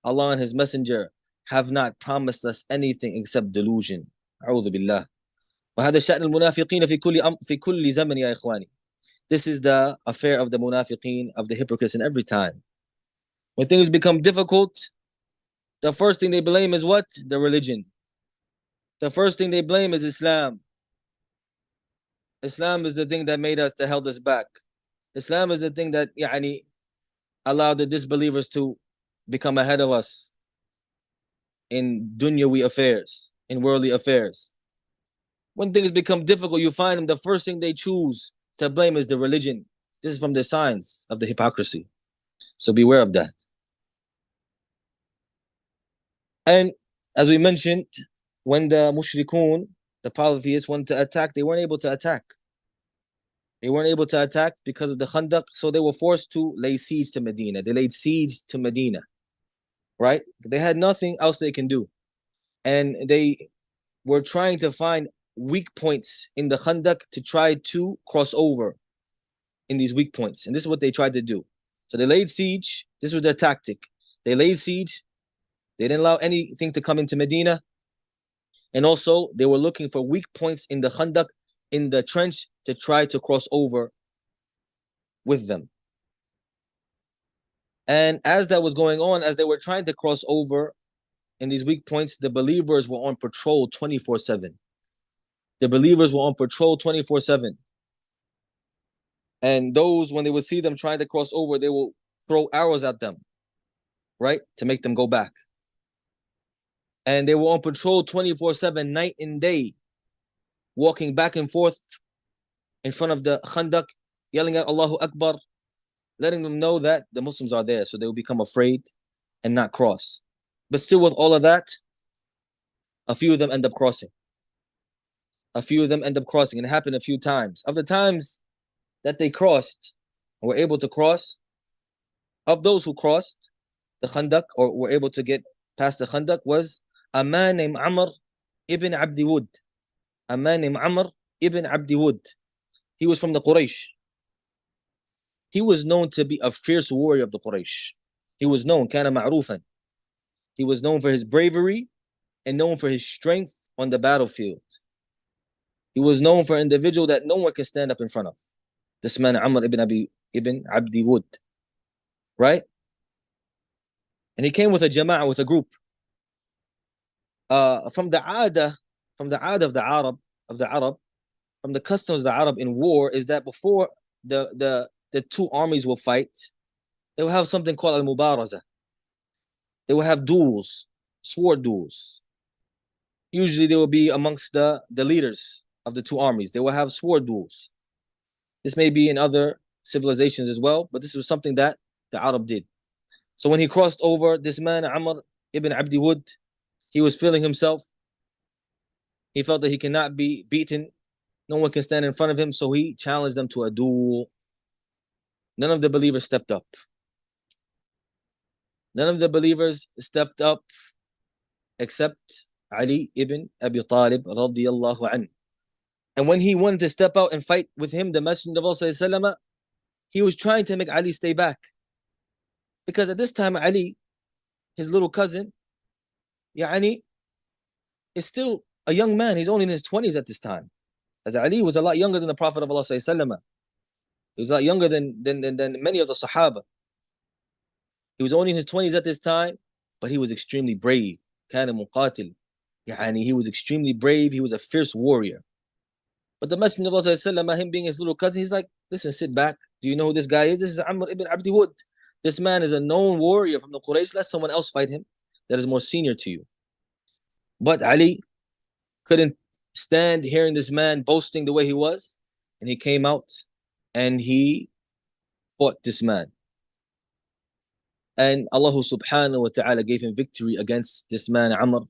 Allah and His Messenger have not promised us anything except delusion. أعوذ بالله. وهذا شأن المنافقين في كل زمن يا إخواني. This is the affair of the munafiqeen, of the hypocrites in every time. When things become difficult, the first thing they blame is what? The religion. The first thing they blame is Islam. Islam is the thing that made us, that held us back. Islam is the thing that allowed the disbelievers to become ahead of us in dunyawi affairs, in worldly affairs. When things become difficult, you find them, the first thing they choose to blame is the religion. This is from the signs of the hypocrisy. So beware of that. And as we mentioned, when the mushrikun, the polytheists, wanted to attack, they weren't able to attack. They weren't able to attack because of the Khandaq, so they were forced to lay siege to Medina. They laid siege to Medina, right? They had nothing else they can do. And they were trying to find weak points in the Khandaq to try to cross over in these weak points. And this is what they tried to do. So they laid siege. This was their tactic. They laid siege. They didn't allow anything to come into Medina. And also, they were looking for weak points in the Khandaq, in the trench, to try to cross over with them. And as that was going on, as they were trying to cross over in these weak points, the believers were on patrol 24/7. The believers were on patrol 24/7. And those, when they would see them trying to cross over, they will throw arrows at them, right? To make them go back. And they were on patrol 24/7, night and day, walking back and forth in front of the Khandaq, yelling at Allahu Akbar, letting them know that the Muslims are there, so they will become afraid and not cross. But still, with all of that, a few of them end up crossing. A few of them end up crossing, and it happened a few times. Of the times that they crossed, or were able to cross, of those who crossed the Khandaq, or were able to get past the Khandaq, was a man named Amr ibn Abdi Wud. A man named Amr ibn Abdi Wud. He was from the Quraysh. He was known to be a fierce warrior of the Quraysh. He was known, kana ma'rufan. He was known for his bravery and known for his strength on the battlefield. He was known for an individual that no one can stand up in front of. This man, Amr ibn Abdi Wud, right? And he came with a jama'ah, with a group. From the aada of the Arab, from the customs of the Arab in war, is that before the two armies will fight, they will have something called al-Mubaraza. They will have duels, sword duels. Usually they will be amongst the leaders of the two armies. They will have sword duels. This may be in other civilizations as well, but this was something that the Arab did. So when he crossed over, this man, Amr ibn Abdi Wud, he was feeling himself. He felt that he cannot be beaten. No one can stand in front of him, so he challenged them to a duel. None of the believers stepped up. None of the believers stepped up except Ali ibn Abi Talib radiyallahu anhu. And when he wanted to step out and fight with him, the Messenger of Allah, he was trying to make Ali stay back. Because at this time, Ali, his little cousin, is still a young man. He's only in his 20s at this time. As Ali was a lot younger than the Prophet of Allah. He was a lot younger than many of the Sahaba. He was only in his 20s at this time, but he was extremely brave. كان مقاتل. He was extremely brave. He was a fierce warrior. But the Messenger of Allah, him being his little cousin, he's like, listen, sit back. Do you know who this guy is? This is Amr ibn Abdi Wud. This man is a known warrior from the Quraysh. Let someone else fight him that is more senior to you. But Ali couldn't stand hearing this man boasting the way he was. And he came out and he fought this man. And Allah subhanahu wa ta'ala gave him victory against this man, Amr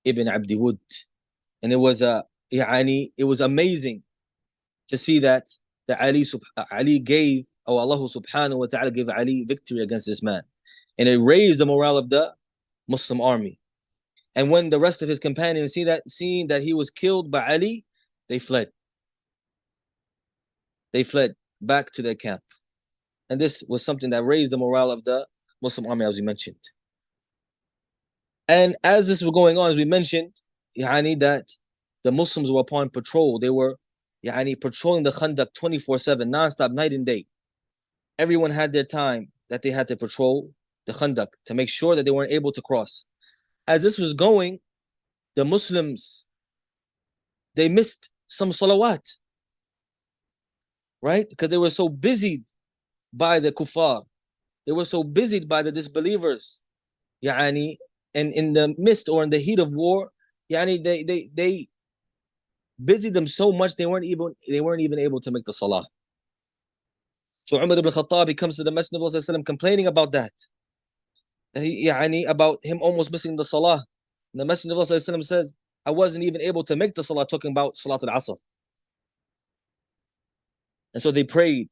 ibn Abdi Wud. And it was amazing to see that Ali gave, or Allah subhanahu wa ta'ala gave Ali victory against this man. And it raised the morale of the Muslim army. And when the rest of his companions seeing that he was killed by Ali, they fled. They fled back to their camp. And this was something that raised the morale of the Muslim army, as we mentioned. And as this was going on, as we mentioned, that the Muslims were upon patrol. They were patrolling the Khandaq 24/7, non-stop, night and day. Everyone had their time that they had to patrol the Khandaq to make sure that they weren't able to cross. As this was going, the Muslims, they missed some salawat, right? Because they were so busied by the kuffar. They were so busied by the disbelievers. And in the midst or in the heat of war, they busied them so much they weren't even able to make the salah. So Umar ibn Khattab, he comes to the Messenger of Allah complaining about that. About him almost missing the salah. And the Messenger of Allah says, I wasn't even able to make the salah, talking about Salat al-Asr. And so they prayed.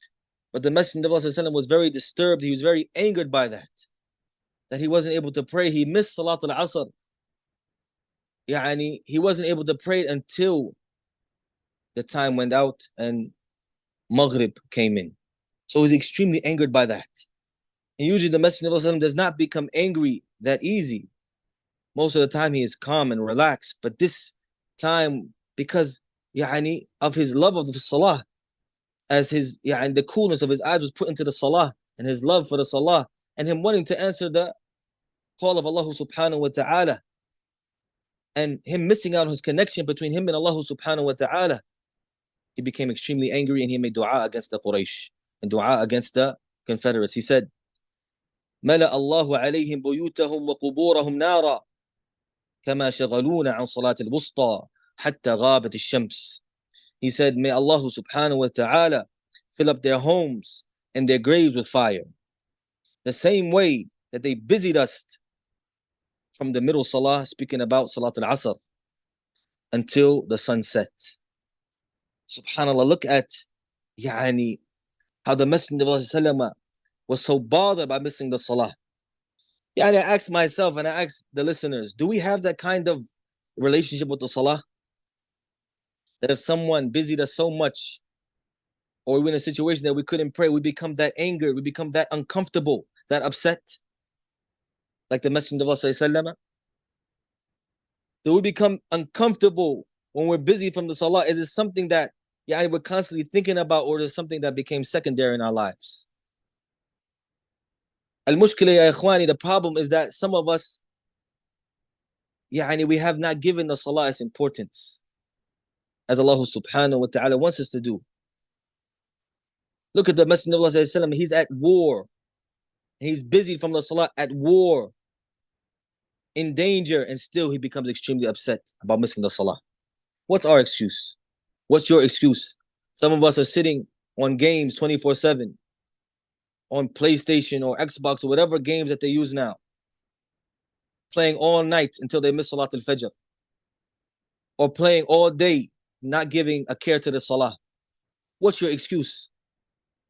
But the Messenger of Allah was very disturbed. He was very angered by that he wasn't able to pray. He missed Salat al-Asr. He wasn't able to pray until the time went out and Maghrib came in. So he was extremely angered by that. And usually the Messenger of Allah does not become angry that easy. Most of the time he is calm and relaxed. But this time, because of his love of the salah, as his the coolness of his eyes was put into the salah, and his love for the salah, and him wanting to answer the call of Allah subhanahu wa ta'ala, and him missing out on his connection between him and Allah subhanahu wa ta'ala, he became extremely angry, and he made dua against the Quraysh and dua against the confederates. He said, ملأ الله عليهم بيوتهم وقبورهم نارا كما شغلونا عن صلاة الوسطى حتى غابت الشمس. He said, may Allah subhanahu wa ta'ala fill up their homes and their graves with fire, the same way that they busied us from the middle salah, speaking about Salat al-Asr, until the sun set. Subhanallah, look at يعني, how the Messenger of Allah was so bothered by missing the salah. Yeah, I ask myself and I ask the listeners, do we have that kind of relationship with the salah? That if someone busied us so much, or we're in a situation that we couldn't pray, we become that angered, we become that uncomfortable, that upset, like the Messenger of Allah. Do we become uncomfortable when we're busy from the salah? Is it something that we're constantly thinking about, or is it something that became secondary in our lives? Al-mushkila ya ikhwani, the problem is that some of us, we have not given the salah its importance, as Allah subhanahu wa ta'ala wants us to do. Look at the Messenger of Allah, he's at war. He's busy from the salah, at war, in danger, and still he becomes extremely upset about missing the salah. What's our excuse? What's your excuse? Some of us are sitting on games 24/7, on PlayStation or Xbox or whatever games that they use now, playing all night until they miss Salat al-Fajr, or playing all day, not giving a care to the salah. What's your excuse?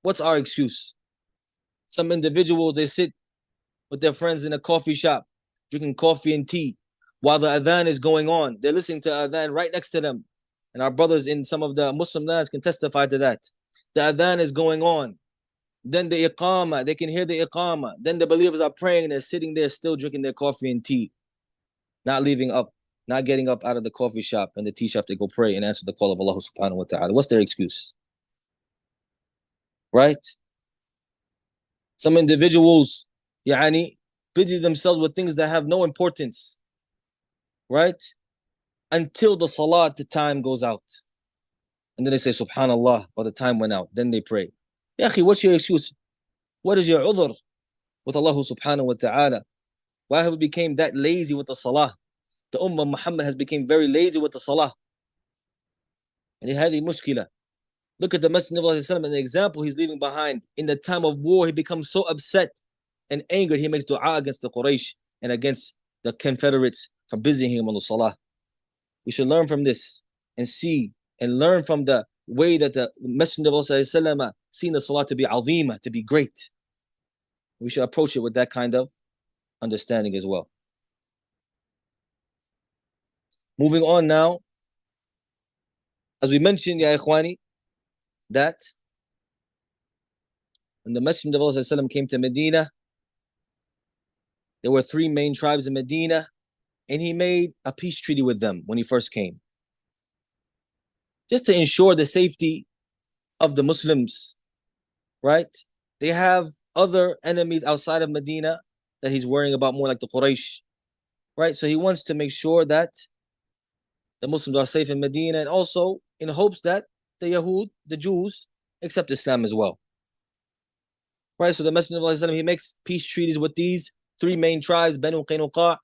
What's our excuse? Some individuals, they sit with their friends in a coffee shop, drinking coffee and tea, while the adhan is going on. They're listening to adhan right next to them. And our brothers in some of the Muslim lands can testify to that. The adhan is going on. Then the iqamah, they can hear the iqamah. Then the believers are praying and they're sitting there still drinking their coffee and tea, not leaving up, not getting up out of the coffee shop and the tea shop to go pray and answer the call of Allah subhanahu wa ta'ala. What's their excuse? Right? Some individuals, busy themselves with things that have no importance, right? Until the salat, the time goes out. And then they say, Subhanallah, or the time went out. Then they pray. Ya akhi, what's your excuse? What is your udhr with Allah subhanahu wa ta'ala? Why have we become that lazy with the salah? The Ummah of Muhammad has become very lazy with the salah. And هذه مشكلة. Look at the Messenger of Allah and the example he's leaving behind. In the time of war, he becomes so upset and angered, he makes dua against the Quraysh and against the Confederates for busying him on the salah. We should learn from this and see and learn from the way that the Messenger of Allah seen the salah to be azima, to be great. We should approach it with that kind of understanding as well. Moving on now, as we mentioned, ya ikhwani, that when the Messenger of Allah came to Medina, there were 3 main tribes in Medina, and he made a peace treaty with them when he first came, just to ensure the safety of the Muslims, right? They have other enemies outside of Medina that he's worrying about more, like the Quraysh, right? So he wants to make sure that the Muslims are safe in Medina, and also in hopes that the Yahud, the Jews, accept Islam as well. Right, so the Messenger of Allah, he makes peace treaties with these 3 main tribes, Banu Qaynuqa,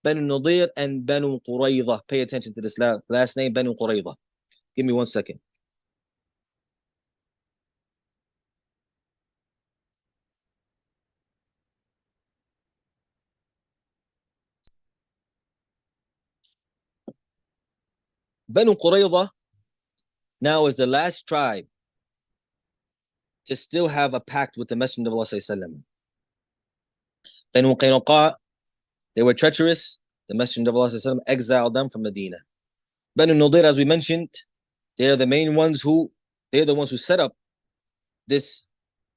Banu Nadir, and Banu Qurayza. Pay attention to this last name, Banu Qurayza. Give me 1 second. Banu Qurayza now is the last tribe to still have a pact with the Messenger of Allah. Banu Qaynuqa, they were treacherous. The Messenger of Allah exiled them from Medina. Banu Nadir, as we mentioned, they're the ones who set up this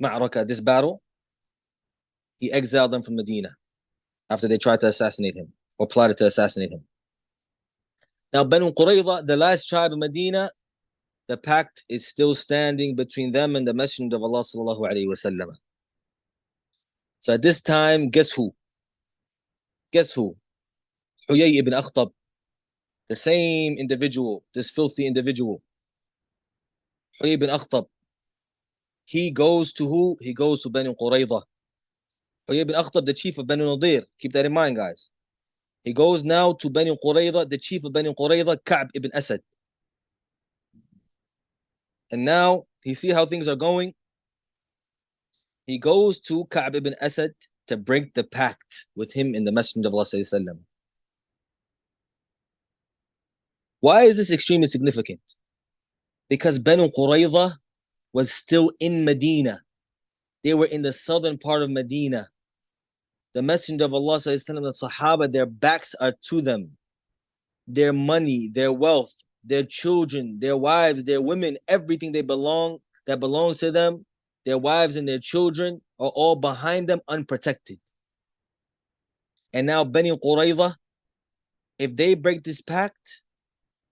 ma'raka, this battle. He exiled them from Medina after they tried to assassinate him or plotted to assassinate him. Now, Banu Qurayza, the last tribe of Medina, the pact is still standing between them and the Messenger of Allah sallallahu alaihi wasallam. So at this time, guess who? Guess who? Huyay ibn Akhtab, the same individual, this filthy individual. Huyay ibn Akhtab, he goes to who? He goes to Banu Qurayza. Huyay ibn Akhtab, the chief of Banu Nadir. Keep that in mind, guys. He goes now to Banu Qurayza, the chief of Banu Qurayza, Ka'b ibn Asad. And now, you see how things are going? He goes to Ka'b ibn Asad to break the pact with him and the Messenger of Allah. Why is this extremely significant? because Banu Qurayza was still in Medina. They were in the southern part of Medina. The Messenger of Allah, the Sahaba, their backs are to them. Their money, their wealth, their children, their wives, their women, everything that belongs to them, their wives and their children are all behind them unprotected. And now Bani Qurayza, if they break this pact,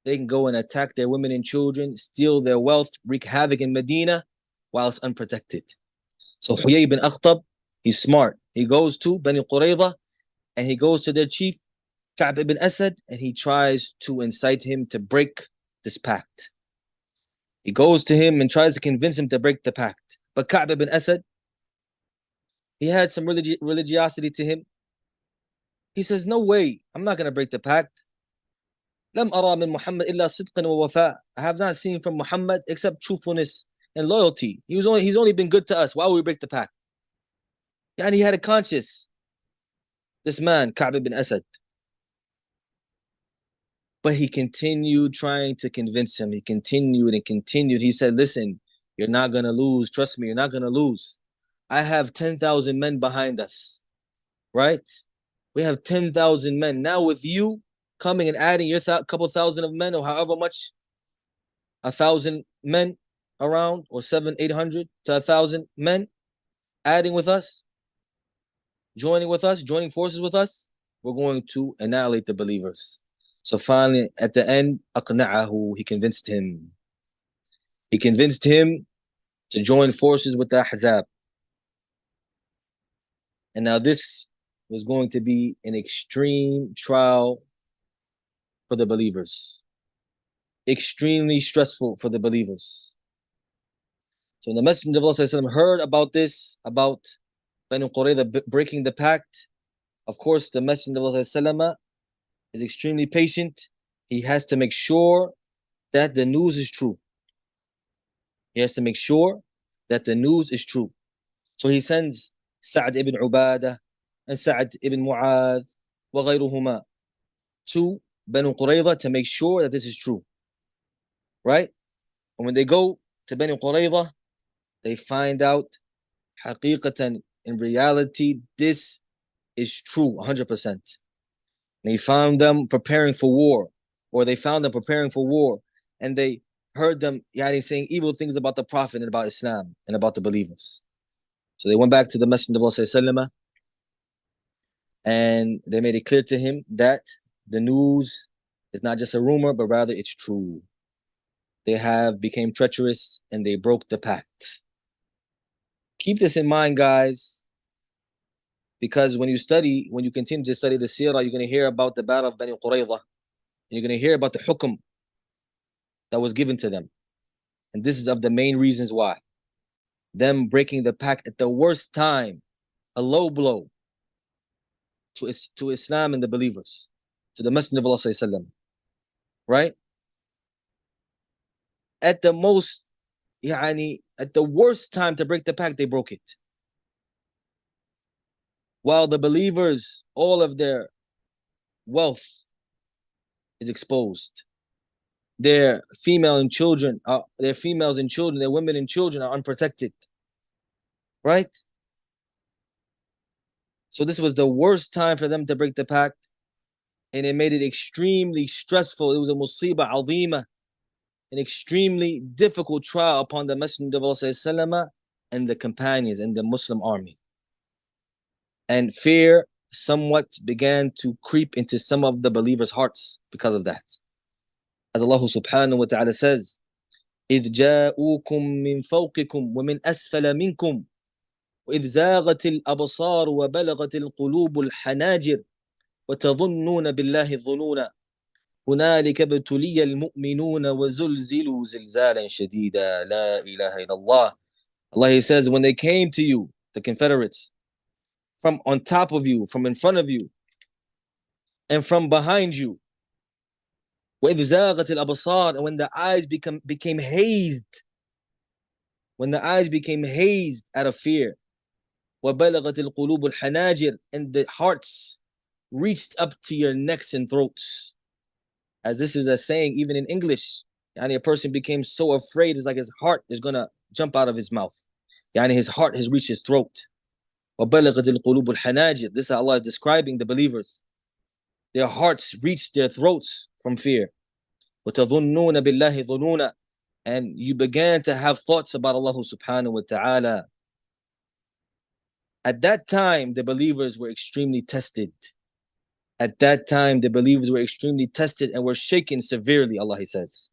they can go and attack their women and children, steal their wealth, wreak havoc in Medina whilst unprotected. So Huyay ibn Akhtab, he's smart. He goes to Bani Qurayza and he goes to their chief, Ka'b ibn Asad, and he tries to incite him to break this pact. He goes to him and tries to convince him to break the pact. But Ka'b ibn Asad, he had some religiosity to him. He says, no way, I'm not going to break the pact. لم أرى من محمد إلا صدقا ووفاء. I have not seen from Muhammad except truthfulness and loyalty. He's only been good to us. Why would we break the pact? And he had a conscience, this man, Ka'b ibn Asad. But he continued trying to convince him. He continued and continued. He said, listen, you're not going to lose. Trust me, you're not going to lose. I have 10,000 men behind us, right? We have 10,000 men. Now with you coming and adding your couple thousand of men, or however much, 1,000 men around, or 700-800 to 1,000 men, adding with us, joining forces with us, we're going to annihilate the believers. So finally, at the end, أقنعه, he convinced him. He convinced him to join forces with the Ahzab. And now this was going to be an extreme trial for the believers. Extremely stressful for the believers. So the Messenger of Allah heard about this, about Banu Qurayza breaking the pact. Of course, the Messenger of Allah is extremely patient. He has to make sure that the news is true. He has to make sure that the news is true. So he sends Sa'd ibn Ubadah and Sa'd ibn Mu'adh وغيرهما to Banu Qurayza to make sure that this is true. Right? And when they go to Banu Qurayza, they find out haqiqatan, in reality, this is true 100%. They found them preparing for war, or they found them preparing for war, and they heard them saying evil things about the Prophet and about Islam and about the believers. So they went back to the Messenger of Allah and they made it clear to him that the news is not just a rumor, but rather it's true. They became treacherous and they broke the pact. Keep this in mind, guys, because when you continue to study the seerah, you're going to hear about the battle of Bani Qurayza. You're going to hear about the hukum that was given to them. And this is of the main reasons why. Them breaking the pact at the worst time, a low blow to Islam and the believers, to the Messenger of Allah, right? At the most, at the worst time to break the pact, they broke it. While the believers, all of their wealth is exposed. Their females and children, their women and children are unprotected. Right? So this was the worst time for them to break the pact. And it made it extremely stressful. It was a musibah azima, an extremely difficult trial upon the Messenger of Allah and the companions and the Muslim army. And fear somewhat began to creep into some of the believers' hearts because of that. As Allah subhanahu wa ta'ala says, إِذْ جَاءُوكُم مِّن فَوْقِكُمْ وَمِنْ أَسْفَلَ مِنْكُمْ وإذ زاغت الأبصار وبلغت القلوب الحناجر وتظنون بالله الظنون هنالك ابتلي المؤمنون وزلزلوا زلزالا شديدا لا إله إلا الله. Allah, He says, when they came to you, the Confederates, from on top of you, from in front of you, and from behind you, وإذ زاغت الأبصار, and when the eyes became hazed, out of fear, وَبَلَغَتِ الْقُلُوبُ الْحَنَاجِرِ, and the hearts reached up to your necks and throats. As this is a saying even in English, Yani a person became so afraid, it's like his heart is gonna jump out of his mouth. Yani his heart has reached his throat. وَبَلَغَتِ الْقُلُوبُ الْحَنَاجِرِ. This is how Allah is describing the believers. Their hearts reached their throats from fear. وَتَظُنُّونَ بِاللَّهِ ظُنُونَ. And you began to have thoughts about Allah subhanahu wa ta'ala. At that time, the believers were extremely tested. At that time, the believers were extremely tested and were shaken severely, Allah says.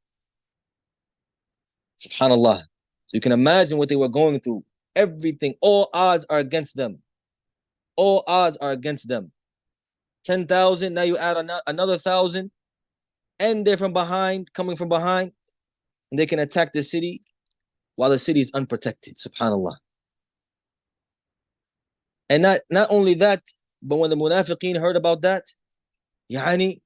Subhanallah. So you can imagine what they were going through. Everything, all odds are against them. All odds are against them. 10,000, now you add another 1,000, and they're from behind, coming from behind, and they can attack the city while the city is unprotected. Subhanallah. And not only that, but when the munafiqeen heard about that, yani,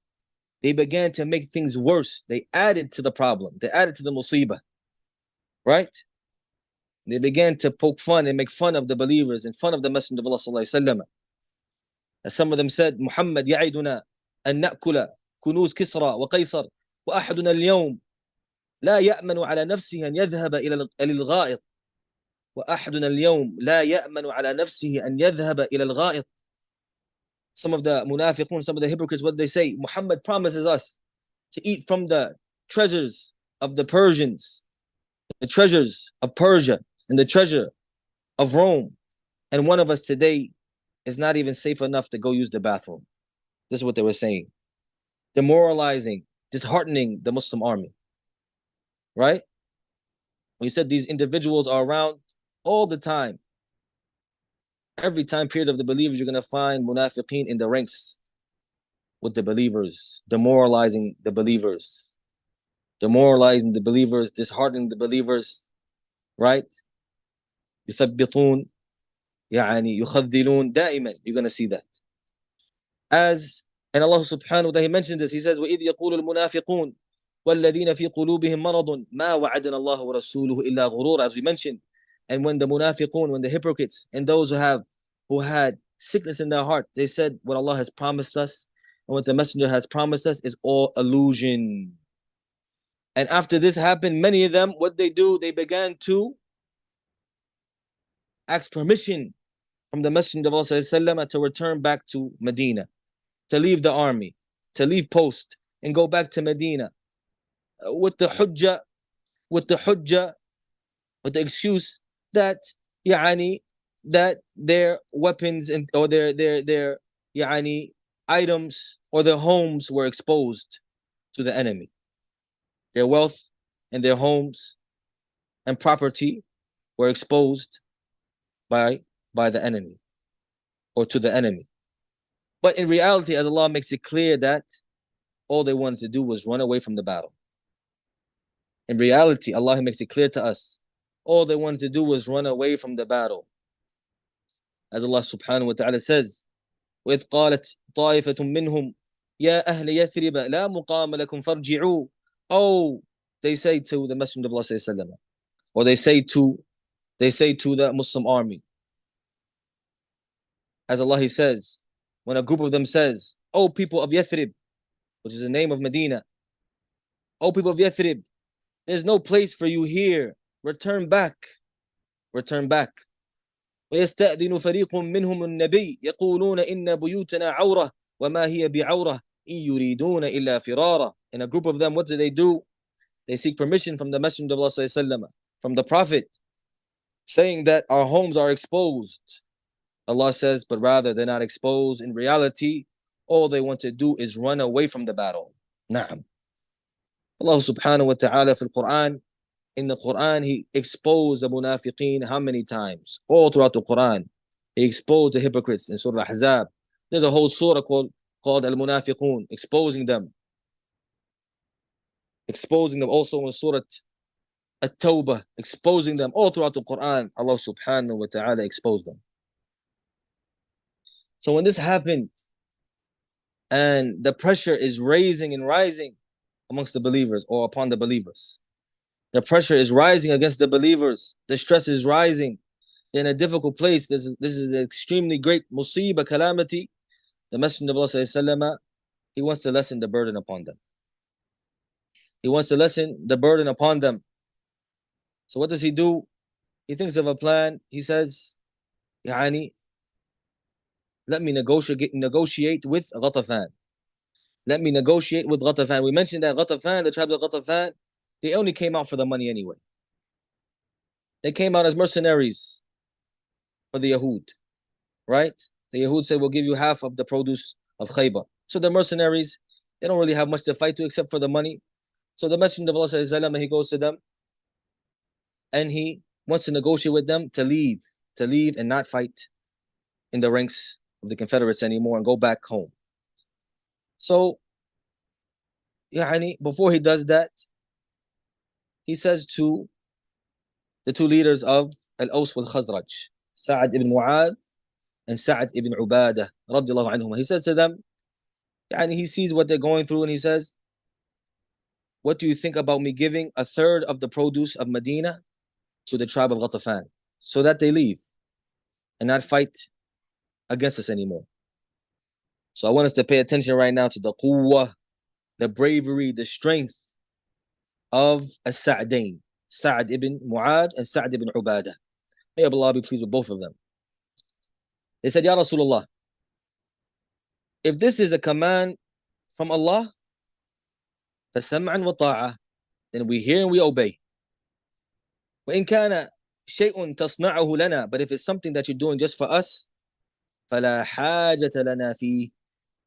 they began to make things worse. They added to the problem. They added to the musibah. Right? They began to poke fun and make fun of the believers and fun of the Messenger of Allah sallallahu alaihi wasallam. As some of them said, Muhammad يعدنا أن نأكل كنوز كسرى وقيصر وأحدنا اليوم لا يأمن على نفسه أن يذهب إلى الغائط وأحدنا اليوم لا يأمن على نفسه أن يذهب إلى الغائط. Some of the munafiqun, some of the hypocrites, what they say, Muhammad promises us to eat from the treasures of the Persians, the treasures of Persia and the treasure of Rome. And one of us today is not even safe enough to go use the bathroom. This is what they were saying. Demoralizing, disheartening the Muslim army. Right? We said these individuals are around all the time. Every time period of the believers, you're going to find munafiqeen in the ranks with the believers, demoralizing the believers, disheartening the believers, right? يثبطون, يعني يخذلون دائما. You're going to see that. And Allah subhanahu wa ta'ala, He mentions this. He says, وَإِذْ يَقُولُ الْمُنَافِقُونَ وَالَّذِينَ فِي قُلُوبِهِمْ مَرَضٌ مَا وَعَدَنَ اللَّهُ وَرَسُولُهُ إِلَّا غُرُورًا. As we mentioned, and when the munafiqun, when the hypocrites, and those who had sickness in their heart, they said what Allah has promised us and what the Messenger has promised us is all illusion. And after this happened, many of them, what they do, they began to ask permission from the Messenger of Allah to return back to Medina, to leave the army, to leave post, and go back to Medina with the excuse that that their weapons or their items or their homes were exposed to the enemy. Their wealth and their homes and property were exposed by the enemy or to the enemy. But in reality, as Allah makes it clear, that all they wanted to do was run away from the battle. In reality, Allah makes it clear to us, all they wanted to do was run away from the battle. As Allah subhanahu wa ta'ala says, وَإِذْ قَالَتْ طَائِفَةٌ مِّنْهُمْ يَا أَهْلَ يَثْرِبَ لَا مُقَامَ لَكُمْ فَارْجِعُوا. Oh, they say to the Messenger of Allah, or they say to the Muslim army. As Allah He says, when a group of them says, "O people of Yathrib," which is the name of Medina, "O people of Yathrib, there's no place for you here. Return back. Return back." وَيَسْتَأْذِنُ فَرِيقٌ مِّنْهُمُ النَّبِيِّ يَقُولُونَ إِنَّ بُيُوتَنَا عَوْرَةٌ وَمَا هِيَ بِعَوْرَةٍ إِن يُرِيدُونَ إِلَّا فِرَارًا. And a group of them, what do? They seek permission from the Messenger of Allah, from the Prophet, saying that our homes are exposed. Allah says, but rather they're not exposed. In reality, all they want to do is run away from the battle. Naam. Allah subhanahu wa ta'ala in the Quran, He exposed the munafiqeen how many times? All throughout the Quran. He exposed the hypocrites in Surah Ahzab. There's a whole surah called al-Munafiqun, exposing them. Exposing them also in Surah At-Tawbah, exposing them all throughout the Quran. Allah subhanahu wa ta'ala exposed them. So when this happened, and the pressure is raising and rising amongst the believers or upon the believers, the pressure is rising against the believers, the stress is rising, they're in a difficult place. This is an extremely great musibah, calamity. The Messenger of Allah, he wants to lessen the burden upon them. He wants to lessen the burden upon them. So what does he do? He thinks of a plan. He says, يعني, let me negotiate with Ghatafan. Let me negotiate with Ghatafan. We mentioned that Ghatafan, the tribe of Ghatafan, they only came out for the money anyway. They came out as mercenaries for the Yahud, right? The Yahud said, we'll give you half of the produce of Khaybar. So the mercenaries, they don't really have much to fight to except for the money. So the Messenger of Allah, he goes to them and he wants to negotiate with them to leave and not fight in the ranks of the Confederates anymore and go back home. So, before he does that, he says to the two leaders of Al-Aws wal-Khazraj, Sa'ad ibn Mu'adh and Sa'ad ibn Ubadah, radiallahu anhuma. He says to them, he sees what they're going through and he says, what do you think about me giving a third of the produce of Medina to the tribe of Ghatafan so that they leave and not fight against us anymore? So I want us to pay attention right now to the quwwah, the bravery, the strength of as-Sa'dain, Sa'ad ibn Mu'adh and Sa'ad ibn Ubadah. May Allah be pleased with both of them. They said, Ya Rasulullah, if this is a command from Allah, فَسَمْعًا وَطَاعَةً, then we hear and we obey. وَإِنْ كَانَ شَيْءٌ تَصْنَعُهُ لَنَا, but if it's something that you're doing just for us, فَلَا حَاجَةَ لَنَا فِيهِ,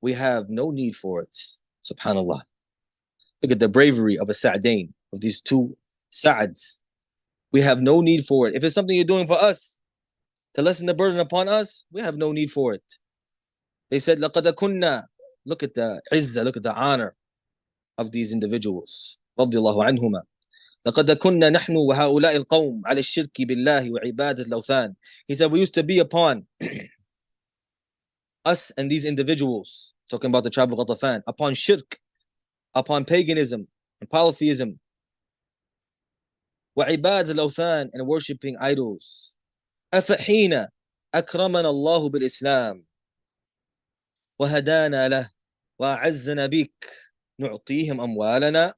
we have no need for it. Subhanallah. Look at the bravery of a Sa'dain, of these two Sa'ads. We have no need for it. If it's something you're doing for us, to lessen the burden upon us, we have no need for it. They said, لَقَدْ كُنَّا, look at the izzah, look at the honor of these individuals. رضي الله عنهما. لَقَدْ كُنَّا نَحْنُ وَهَؤُلَاءِ الْقَوْمِ عَلَى الشِّرْكِ بِاللَّهِ وَعِبَادَةِ الْأَوْثَانِ. He said, we used to be upon us and these individuals, talking about the tribe of Ghatafan, upon shirk, upon paganism and polytheism, وَعِبَادَةِ الْأَوْثَانِ, and worshipping idols. أَفَحِينَ أَكْرَمَنَا اللَّهُ بِالْإِسْلَامِ وَهَدَانَا لَهُ وَأَعَزَّنَا بِكَ نُعْطِيهِمْ أَمْوَالَنَا.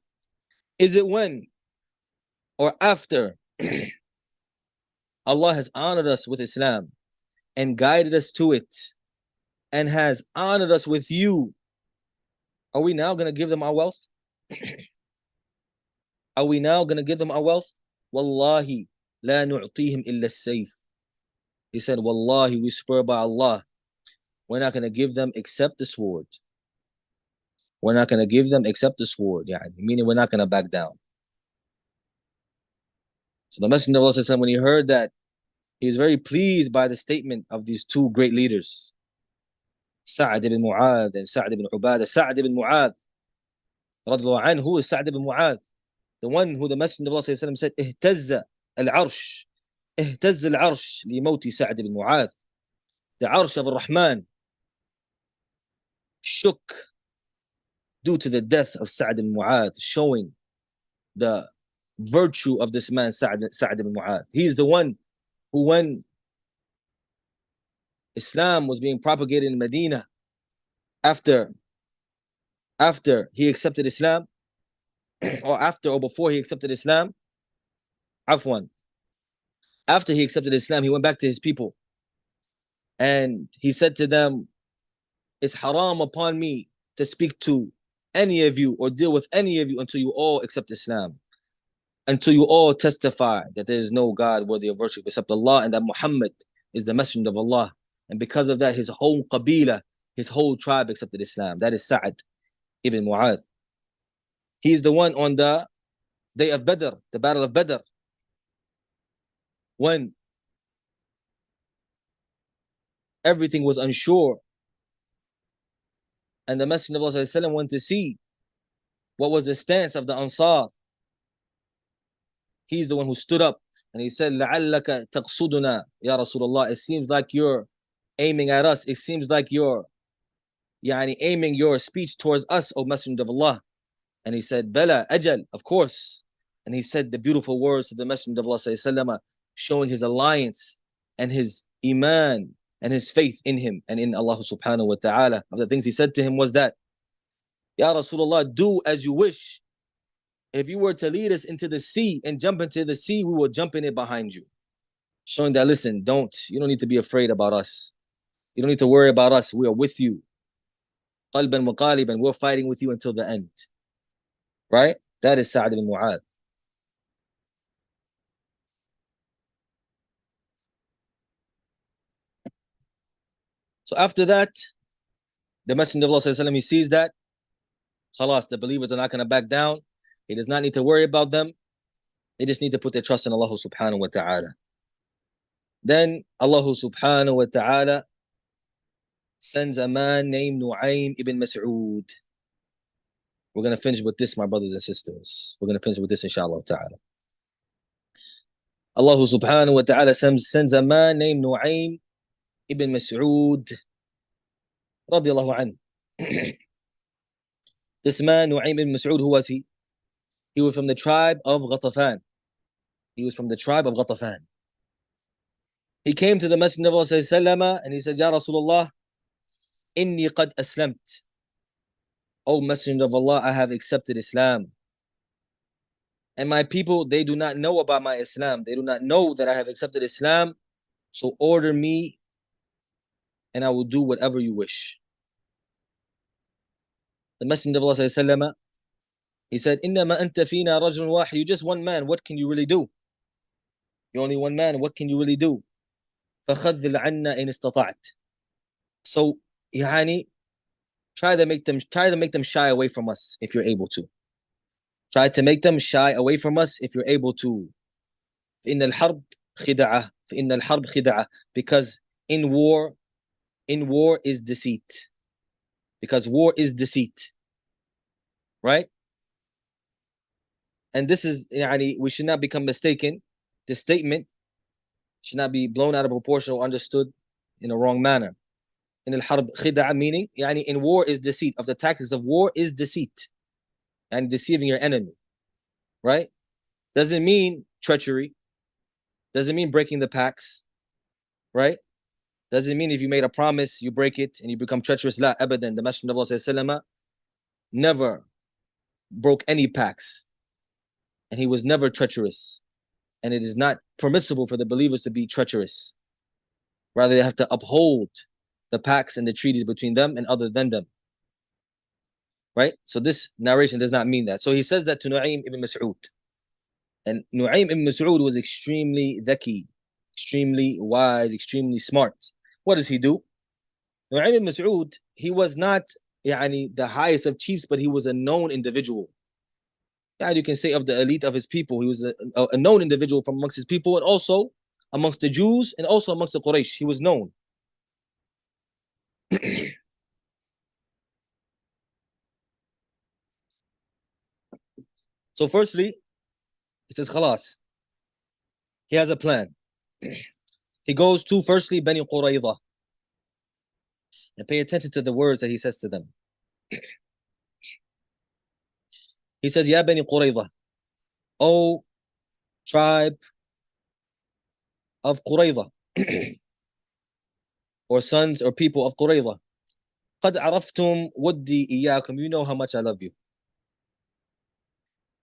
Is it when or after Allah has honored us with Islam and guided us to it and has honored us with you, are we now going to give them our wealth? Are we now going to give them our wealth? Wallahi, la nu'tihim illa as-sayf. He said, Wallahi, we swear by Allah, we're not going to give them except the sword. We're not going to give them except the sword. Meaning we're not going to back down. So the Messenger of Allah, when he heard that, he was very pleased by the statement of these two great leaders, Sa'ad ibn Mu'adh and Sa'ad ibn Ubadah. Sa'ad ibn Mu'adh, radiallahu anhu, who is Sa'ad ibn Mu'adh? The one who the Messenger of Allah said, اهتز العرش, اهتز العرش لموت سعد بن معاذ. The Arsh of Ar-Rahman shook due to the death of Sa'ad ibn Mu'adh, showing the virtue of this man, Sa'ad ibn Mu'adh. He's the one who, when Islam was being propagated in Medina, after he accepted Islam, or before he accepted Islam, afwan, after he accepted Islam, he went back to his people and he said to them, it's haram upon me to speak to any of you or deal with any of you until you all accept Islam, until you all testify that there is no God worthy of worship except Allah and that Muhammad is the messenger of Allah. And because of that, his whole qabila, his whole tribe accepted Islam. That is Sa'ad ibn Mu'adh. He is the one on the day of Badr, the battle of Badr, when everything was unsure and the Messenger of Allah went to see what was the stance of the Ansar. He's the one who stood up and he said, لَعَلَّكَ تَقْصُدُنَا Ya Rasulullah. It seems like you're aiming at us. It seems like you're aiming your speech towards us, O Messenger of Allah. And he said, Bala, Ajal, of course. And he said the beautiful words to the Messenger of Allah, showing his alliance and his iman and his faith in him and in Allah subhanahu wa ta'ala. Of the things he said to him was that, Ya Rasulullah, do as you wish. if you were to lead us into the sea and jump into the sea, we will jump in it behind you. Showing that, listen, you don't need to be afraid about us. You don't need to worry about us. We are with you. قلبا وقالبا, we're fighting with you until the end. Right? That is Sa'd ibn Mu'adh. So after that, the Messenger of Allah, he sees that, khalas, the believers are not going to back down. He does not need to worry about them. They just need to put their trust in Allah subhanahu wa ta'ala. Then Allah subhanahu wa ta'ala sends a man named Naim ibn Mas'ud. We're going to finish with this, my brothers and sisters. We're going to finish with this, inshallah ta'ala. Allah subhanahu wa ta'ala sends a man named Naim ibn Mas'ud radiyallahu anhu. This man, Naim ibn Mas'ud, who was he? He was from the tribe of Ghatafan. He was from the tribe of Ghatafan. He came to the Messenger of Allah and he said, Ya Rasulullah, inni qad aslamt. O Messenger of Allah, I have accepted Islam. And my people, they do not know about my Islam. They do not know that I have accepted Islam. So order me and I will do whatever you wish. The Messenger of Allah, he said, Innama anta fina rajulun wahid. You're just one man. What can you really do? You're only one man. What can you really do? فَخَذِّلْ عَنَّا إِنِ اسْتَطَعْتَ. So, try to make them shy away from us if you're able to. Try to make them shy away from us if you're able to. فَإِنَّ الْحَرْبِ خِدَعَةٌ. فَإِنَّ الْحَرْبِ خِدَعَةٌ. Because in war is deceit. Because war is deceit. Right? And this is, we should not become mistaken. This statement should not be blown out of proportion or understood in a wrong manner. In al-harb khida'a, meaning, in war is deceit. Of the tactics of war is deceit. And deceiving your enemy. Right? Doesn't mean treachery. Doesn't mean breaking the pacts. Right? Doesn't mean if you made a promise, you break it and you become treacherous. La abadan. The Messenger of Allah never broke any pacts. And he was never treacherous. And it is not permissible for the believers to be treacherous. Rather, they have to uphold the pacts and the treaties between them and other than them. Right? So this narration does not mean that. So he says that to Naim ibn Mas'ud. And Naim ibn Mas'ud was extremely dhaki, extremely wise, extremely smart. What does he do? Naim ibn Mas'ud, he was not the highest of chiefs, but he was a known individual. You can say of the elite of his people. He was a known individual from amongst his people and also amongst the Jews and also amongst the Quraysh. He was known. So firstly, he says, khalas. He has a plan. He goes to, firstly, Bani Qurayza. And pay attention to the words that he says to them. He says, Ya Bani Qurayza, O tribe of Qurayza, or sons or people of Qurayza, قَدْ عَرَفْتُمْ وَدِّي إِيَّاكُمْ. You know how much I love you.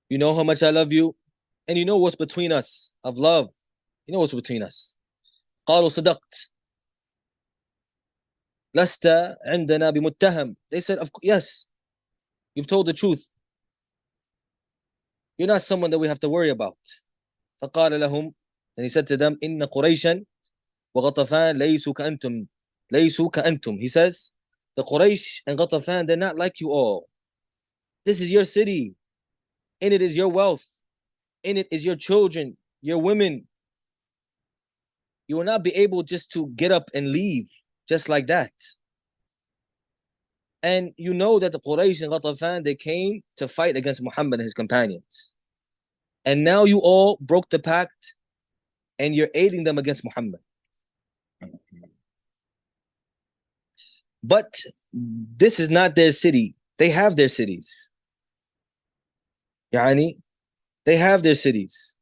You know how much I love you. And you know what's between us of love. You know what's between us. قَالُوا صَدَقْتَ لَسْتَ عِنْدَنَا بِمُتَّهَمْ. They said, yes, you've told the truth. You're not someone that we have to worry about. فقال لهم, and he said to them, إن قريشا وغطفان ليسوا كأنتم. ليسوا كأنتم. He says, the Quraysh and Ghatafan, they're not like you all. This is your city. In it is your wealth. In it is your children, your women. You will not be able just to get up and leave just like that. And you know that the Quraysh and Ghatafan, they came to fight against Muhammad and his companions. And now you all broke the pact and you're aiding them against Muhammad. But this is not their city. They have their cities. They have their cities.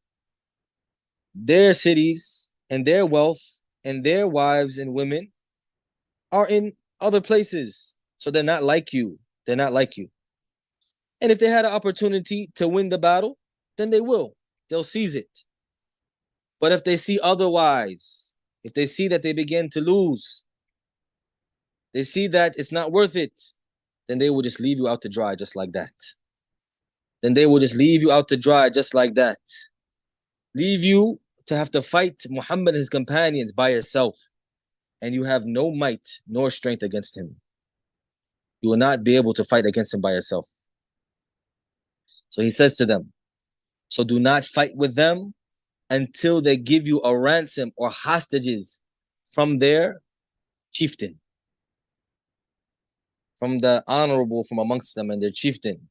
Their cities and their wealth and their wives and women are in other places. So they're not like you. They're not like you. And if they had an opportunity to win the battle, then they will. They'll seize it. But if they see otherwise, if they see that they begin to lose, they see that it's not worth it, then they will just leave you out to dry just like that. Then they will just leave you out to dry just like that. Leave you to have to fight Muhammad and his companions by yourself. And you have no might nor strength against him. You will not be able to fight against him by yourself. So he says to them, so do not fight with them until they give you a ransom or hostages from their chieftain, from the honorable from amongst them and their chieftain.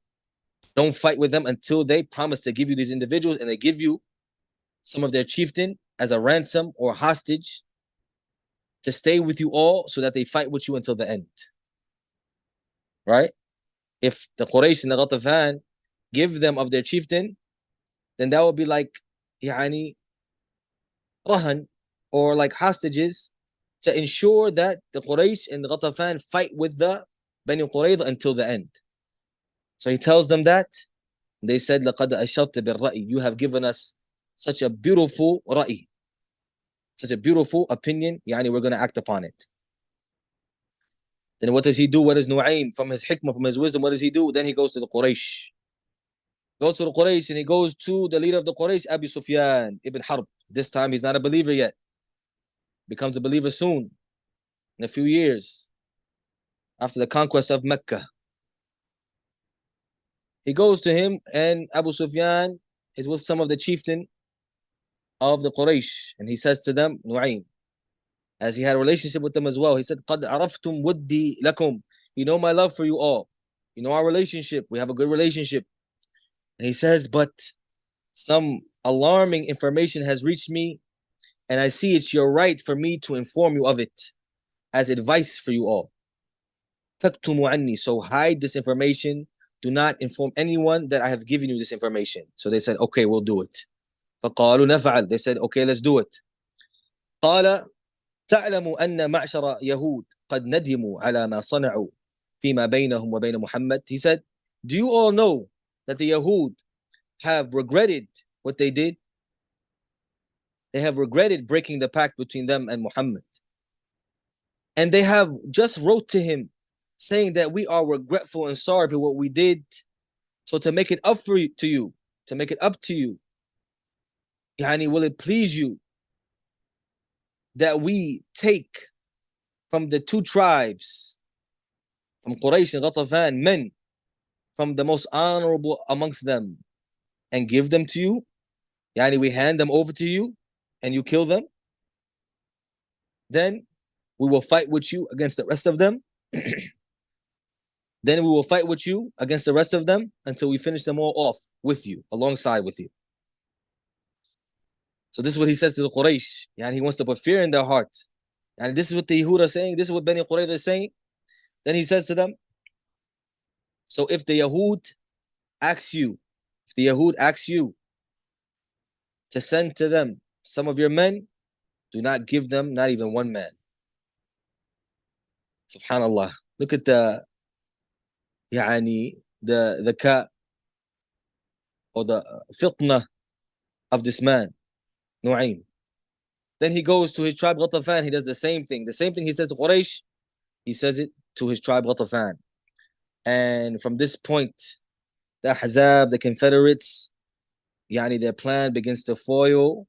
Don't fight with them until they promise to give you these individuals and they give you some of their chieftain as a ransom or hostage to stay with you all so that they fight with you until the end. Right? If the Quraysh and the Ghatafan give them of their chieftain, then that would be like rahan, or like hostages to ensure that the Quraysh and the Ghatafan fight with the Bani Qurayza until the end. So he tells them that. They said, لَقَدْ أَشَرْتَ بِالرَّأِي. You have given us such a beautiful ra'i, such a beautiful opinion, we're going to act upon it. Then what does he do? What does Naim, from his hikmah, from his wisdom, what does he do? Then he goes to the Quraysh. Goes to the Quraysh and he goes to the leader of the Quraysh, Abu Sufyan ibn Harb. This time he's not a believer yet. Becomes a believer soon, in a few years, after the conquest of Mecca. He goes to him, and Abu Sufyan is with some of the chieftain of the Quraysh, and he says to them, Naim, as he had a relationship with them as well, he said, قَدْ عَرَفْتُمْ وُدِّي لَكُمْ. You know my love for you all. You know our relationship. We have a good relationship. And he says, but some alarming information has reached me, and I see it's your right for me to inform you of it as advice for you all. فَاكْتُمُوا عَنِّي. So hide this information. Do not inform anyone that I have given you this information. So they said, okay, we'll do it. فَقَالُوا نَفْعَلْ. They said, okay, let's do it. قَالَ تَعْلَمُ أَنَّ مَعْشَرَ يَهُودٍ قَدْ نَدِمُوا عَلَى مَا صَنَعُوا فِيمَا بَيْنَهُمْ وَبَيْنَ مُحَمَّدٍ. He said, do you all know that the Yahud have regretted what they did? They have regretted breaking the pact between them and Muhammad. And they have just wrote to him saying that we are regretful and sorry for what we did. So to make it up to you, will it please you that we take from the two tribes, from Quraysh and Ghatafan, men from the most honorable amongst them, and give them to you? We hand them over to you and you kill them? Then we will fight with you against the rest of them. Then we will fight with you against the rest of them until we finish them all off with you, alongside with you. So this is what he says to the Quraysh. He wants to put fear in their heart. And this is what the Yahud are saying. This is what Bani Qurayza is saying. Then he says to them, so if the Yahud asks you to send to them some of your men, do not give them not even one man. Subhanallah. Look at the ka or the fitna of this man, Naim. Then he goes to his tribe Ghatafan. He does the same thing. The same thing he says to Quraysh, he says it to his tribe Ghatafan. And from this point, the Ahzab, the Confederates, their plan begins to foil,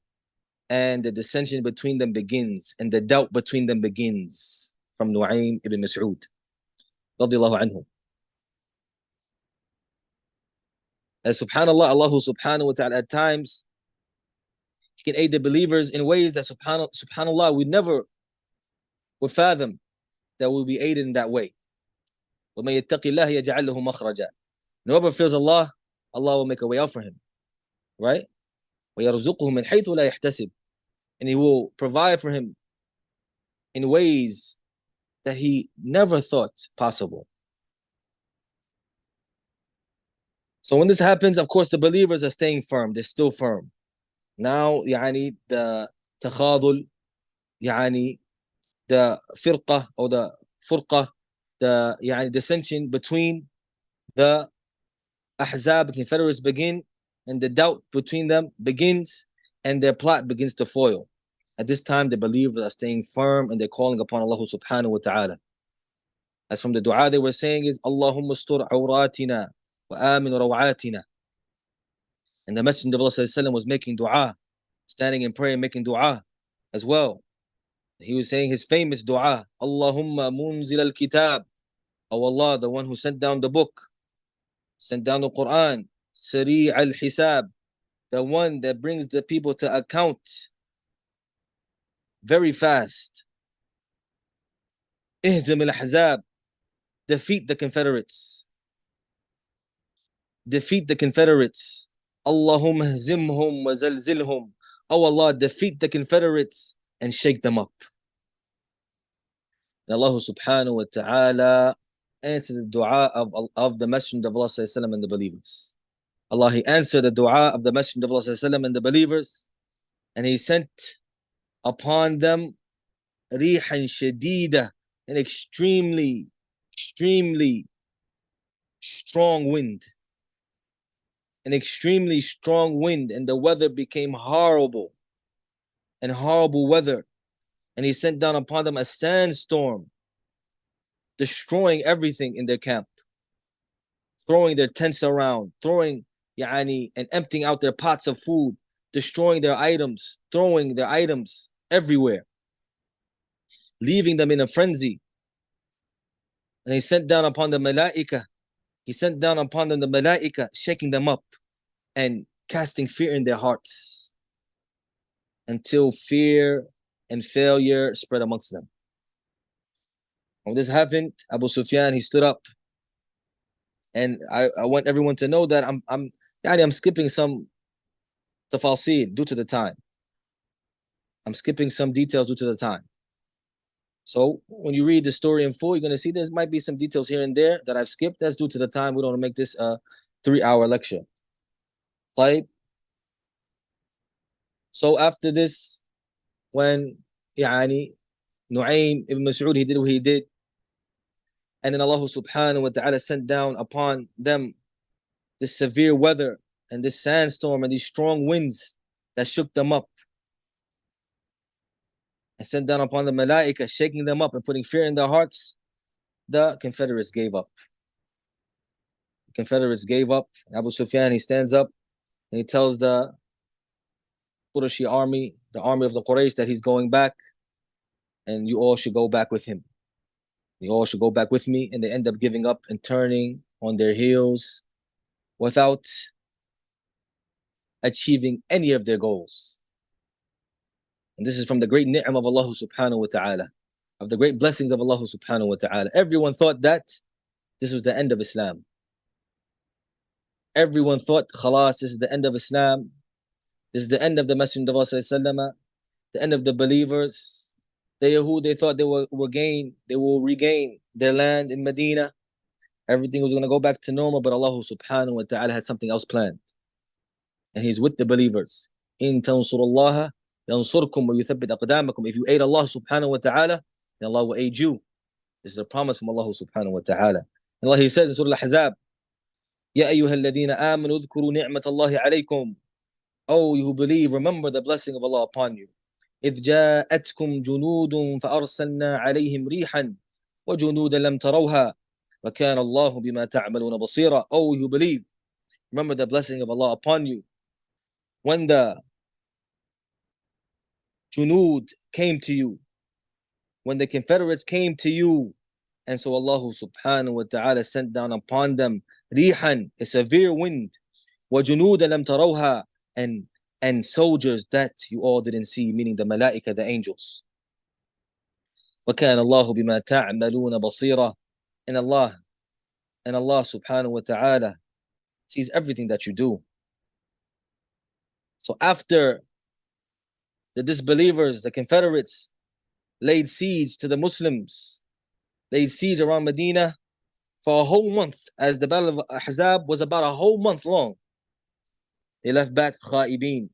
and the dissension between them begins, and the doubt between them begins. From Naim ibn Mas'ud, radiyallahu anhu. And subhanallah, Allah subhanahu wa ta'ala, at times, He can aid the believers in ways that subhanallah, we never would fathom that we'll be aided in that way. وَمَن يَتَّقِ اللَّهَ يَجْعَلْ لَهُ مَخْرَجًا. Whoever fears Allah, Allah will make a way out for him. Right? وَيَرْزُقُهُ مِنْ حَيْثُ لَا يَحْتَسِبُ. And He will provide for him in ways that he never thought possible. So when this happens, of course, the believers are staying firm. They're still firm. Now, the takhadul, the firqa or the furqa, the dissension between the Ahzab, Confederates begin, and the doubt between them begins, and their plot begins to foil. At this time, the believers are staying firm and they're calling upon Allah subhanahu wa ta'ala. As from the dua they were saying is, Allahumma astur awratina wa amin rawatina. And the Messenger of Allah was making dua, standing in prayer, making dua as well. He was saying his famous dua, Allahumma munzil al-kitab. Oh Allah, the one who sent down the book, sent down the Quran, sari' al-hisab, the one that brings the people to account very fast. Ihzim al-ahzab, defeat the Confederates. Defeat the Confederates. Allahumma hzimhum wa zalzilhum. Oh Allah, defeat the Confederates and shake them up. And Allah subhanahu wa ta'ala answered the dua of the Messenger of Allah and the believers. Allah, He answered the dua of the Messenger of Allah and the believers, and He sent upon them rihan shadida, an extremely strong wind. An extremely strong wind, and the weather became horrible and horrible weather. And He sent down upon them a sandstorm, destroying everything in their camp, throwing their tents around, throwing and emptying out their pots of food, destroying their items, throwing their items everywhere, leaving them in a frenzy. And He sent down upon the malaika, He sent down upon them the malaika, shaking them up and casting fear in their hearts until fear and failure spread amongst them. When this happened, Abu Sufyan, he stood up, and I want everyone to know that I'm skipping some tafasil due to the time. I'm skipping some details due to the time. So when you read the story in full, you're going to see there might be some details here and there that I've skipped. That's due to the time. We don't want to make this a 3-hour lecture. Right? So after this, when Naim ibn Mas'ud, he did what he did, and then Allah subhanahu wa ta'ala sent down upon them this severe weather and this sandstorm and these strong winds that shook them up, and sent down upon the malaika, shaking them up and putting fear in their hearts. The Confederates gave up. The Confederates gave up. Abu Sufyan, he stands up and he tells the Qurayshi army, the army of the Quraysh, that he's going back, and you all should go back with him. You all should go back with me. And they end up giving up and turning on their heels without achieving any of their goals. And this is from the great ni'am of Allah subhanahu wa ta'ala, of the great blessings of Allah subhanahu wa ta'ala. Everyone thought that this was the end of Islam. Everyone thought, khalas, this is the end of Islam. This is the end of the Messenger of Allah, the end of the believers. The Yahud, they thought they will regain their land in Medina. Everything was going to go back to normal, but Allah subhanahu wa ta'ala had something else planned. And He's with the believers. In tansurullaha yansurkum wa yuthabbit aqdamakum. If you aid Allah subhanahu wa ta'ala, then Allah will aid you. This is a promise from Allah subhanahu wa ta'ala. And Allah, He says in Surah Al-Ahzab, Ya ayyuhalladhina amanu dhkuru ni'matallahi alaykum. Oh, you who believe, remember the blessing of Allah upon you. إذ جاءتكم جنود فأرسلنا عليهم ريحا وجنودا لم تروها وكان الله بما تعملون بصيرا. Oh, you believe, remember the blessing of Allah upon you. When the Junud came to you, when the Confederates came to you, and so Allah subhanahu wa ta'ala sent down upon them rihan, a severe wind, وجنودا لم تروها, and soldiers that you all didn't see, meaning the malaika, the angels. وَكَانَ اللَّهُ بِمَا تَعْمَلُونَ بَصِيرًا. And Allah subhanahu wa ta'ala sees everything that you do. So after the disbelievers, the Confederates, laid siege to the Muslims, laid siege around Medina for a whole month, as the Battle of Ahzab was about a whole month long. They left back khaibeen.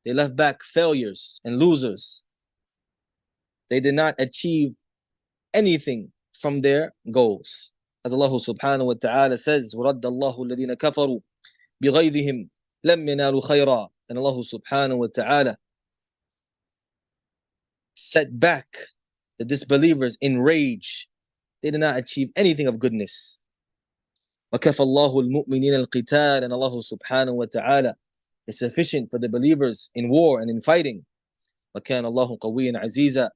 They left back failures and losers. They did not achieve anything from their goals. As Allah subhanahu wa ta'ala says, وَرَدَّ اللَّهُ الَّذِينَ كَفَرُوا بِغَيْظِهِمْ لَمْ يَنَالُوا خَيْرًا. And Allah subhanahu wa ta'ala set back the disbelievers in rage. They did not achieve anything of goodness. وَكَفَى اللَّهُ الْمُؤْمِنِينَ الْقِتَالَ. And Allah subhanahu wa ta'ala is sufficient for the believers in war and in fighting. وَكَانَ اللَّهُ قَوِيًّا عَزِيزًا.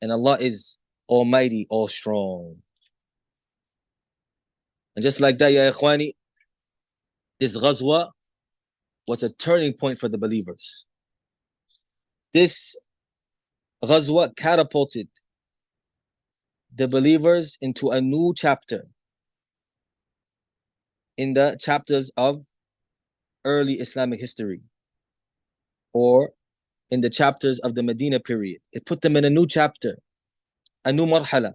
And Allah is almighty, all strong. And just like that, ya ikhwani, this ghazwa was a turning point for the believers. This ghazwa catapulted the believers into a new chapter in the chapters of early Islamic history, or in the chapters of the Medina period. It put them in a new chapter, a new marhala.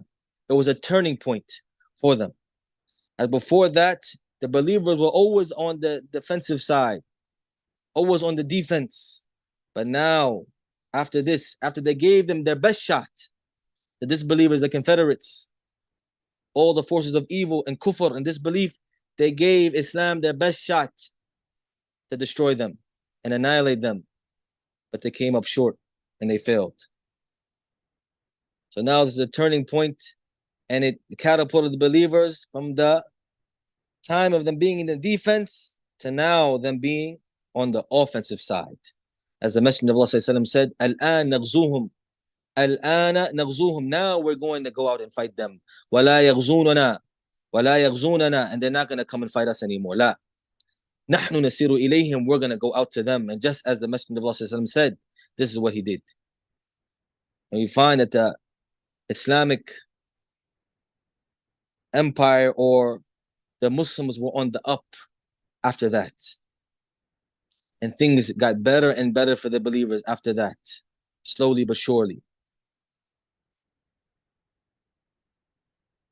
It was a turning point for them. As before that, the believers were always on the defensive side, always on the defense. But now, after this, after they gave them their best shot, the disbelievers, the Confederates, all the forces of evil and kufr and disbelief, they gave Islam their best shot to destroy them and annihilate them. But they came up short and they failed. So now this is a turning point, and it catapulted the believers from the time of them being in the defense to now them being on the offensive side. As the Messenger of Allah said, Al-an naghzuhum. Al-ana naghzuhum. Now we're going to go out and fight them. وَلَا يَغْزُونَنَا وَلَا يَغْزُونَنَا. And they're not going to come and fight us anymore. La. نَحْنُ نَسِيرُ إِلَيْهِمْ. We're going to go out to them. And just as the Messenger of Allah said, this is what he did. And we find that the Islamic empire, or the Muslims, were on the up after that. And things got better and better for the believers after that, slowly but surely.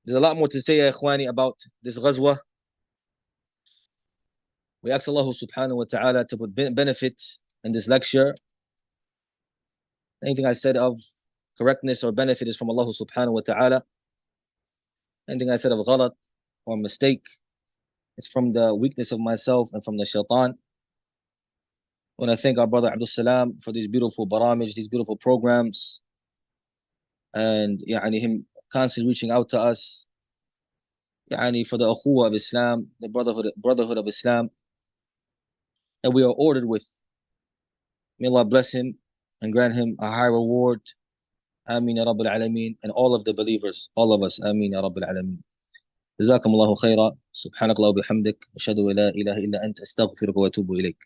There's a lot more to say, ya ikhwani, about this ghazwa. We ask Allah subhanahu wa ta'ala to put benefit in this lecture. Anything I said of correctness or benefit is from Allah subhanahu wa ta'ala. Anything I said of ghalat or mistake, it's from the weakness of myself and from the shaitan. I want to thank our brother Abdul Salam for these beautiful baramij, these beautiful programs, and him constantly reaching out to us for the ukhuwah of Islam, the brotherhood of Islam that we are ordered with. May Allah bless him and grant him a high reward. Ameen ya Rabbil Alameen. And all of the believers, all of us. Ameen ya Rabbil Alameen. جزاكم الله خيرا. سبحانك اللهم وبحمدك أشهد أن لا إله إلا أنت أستغفرك وأتوب إليك.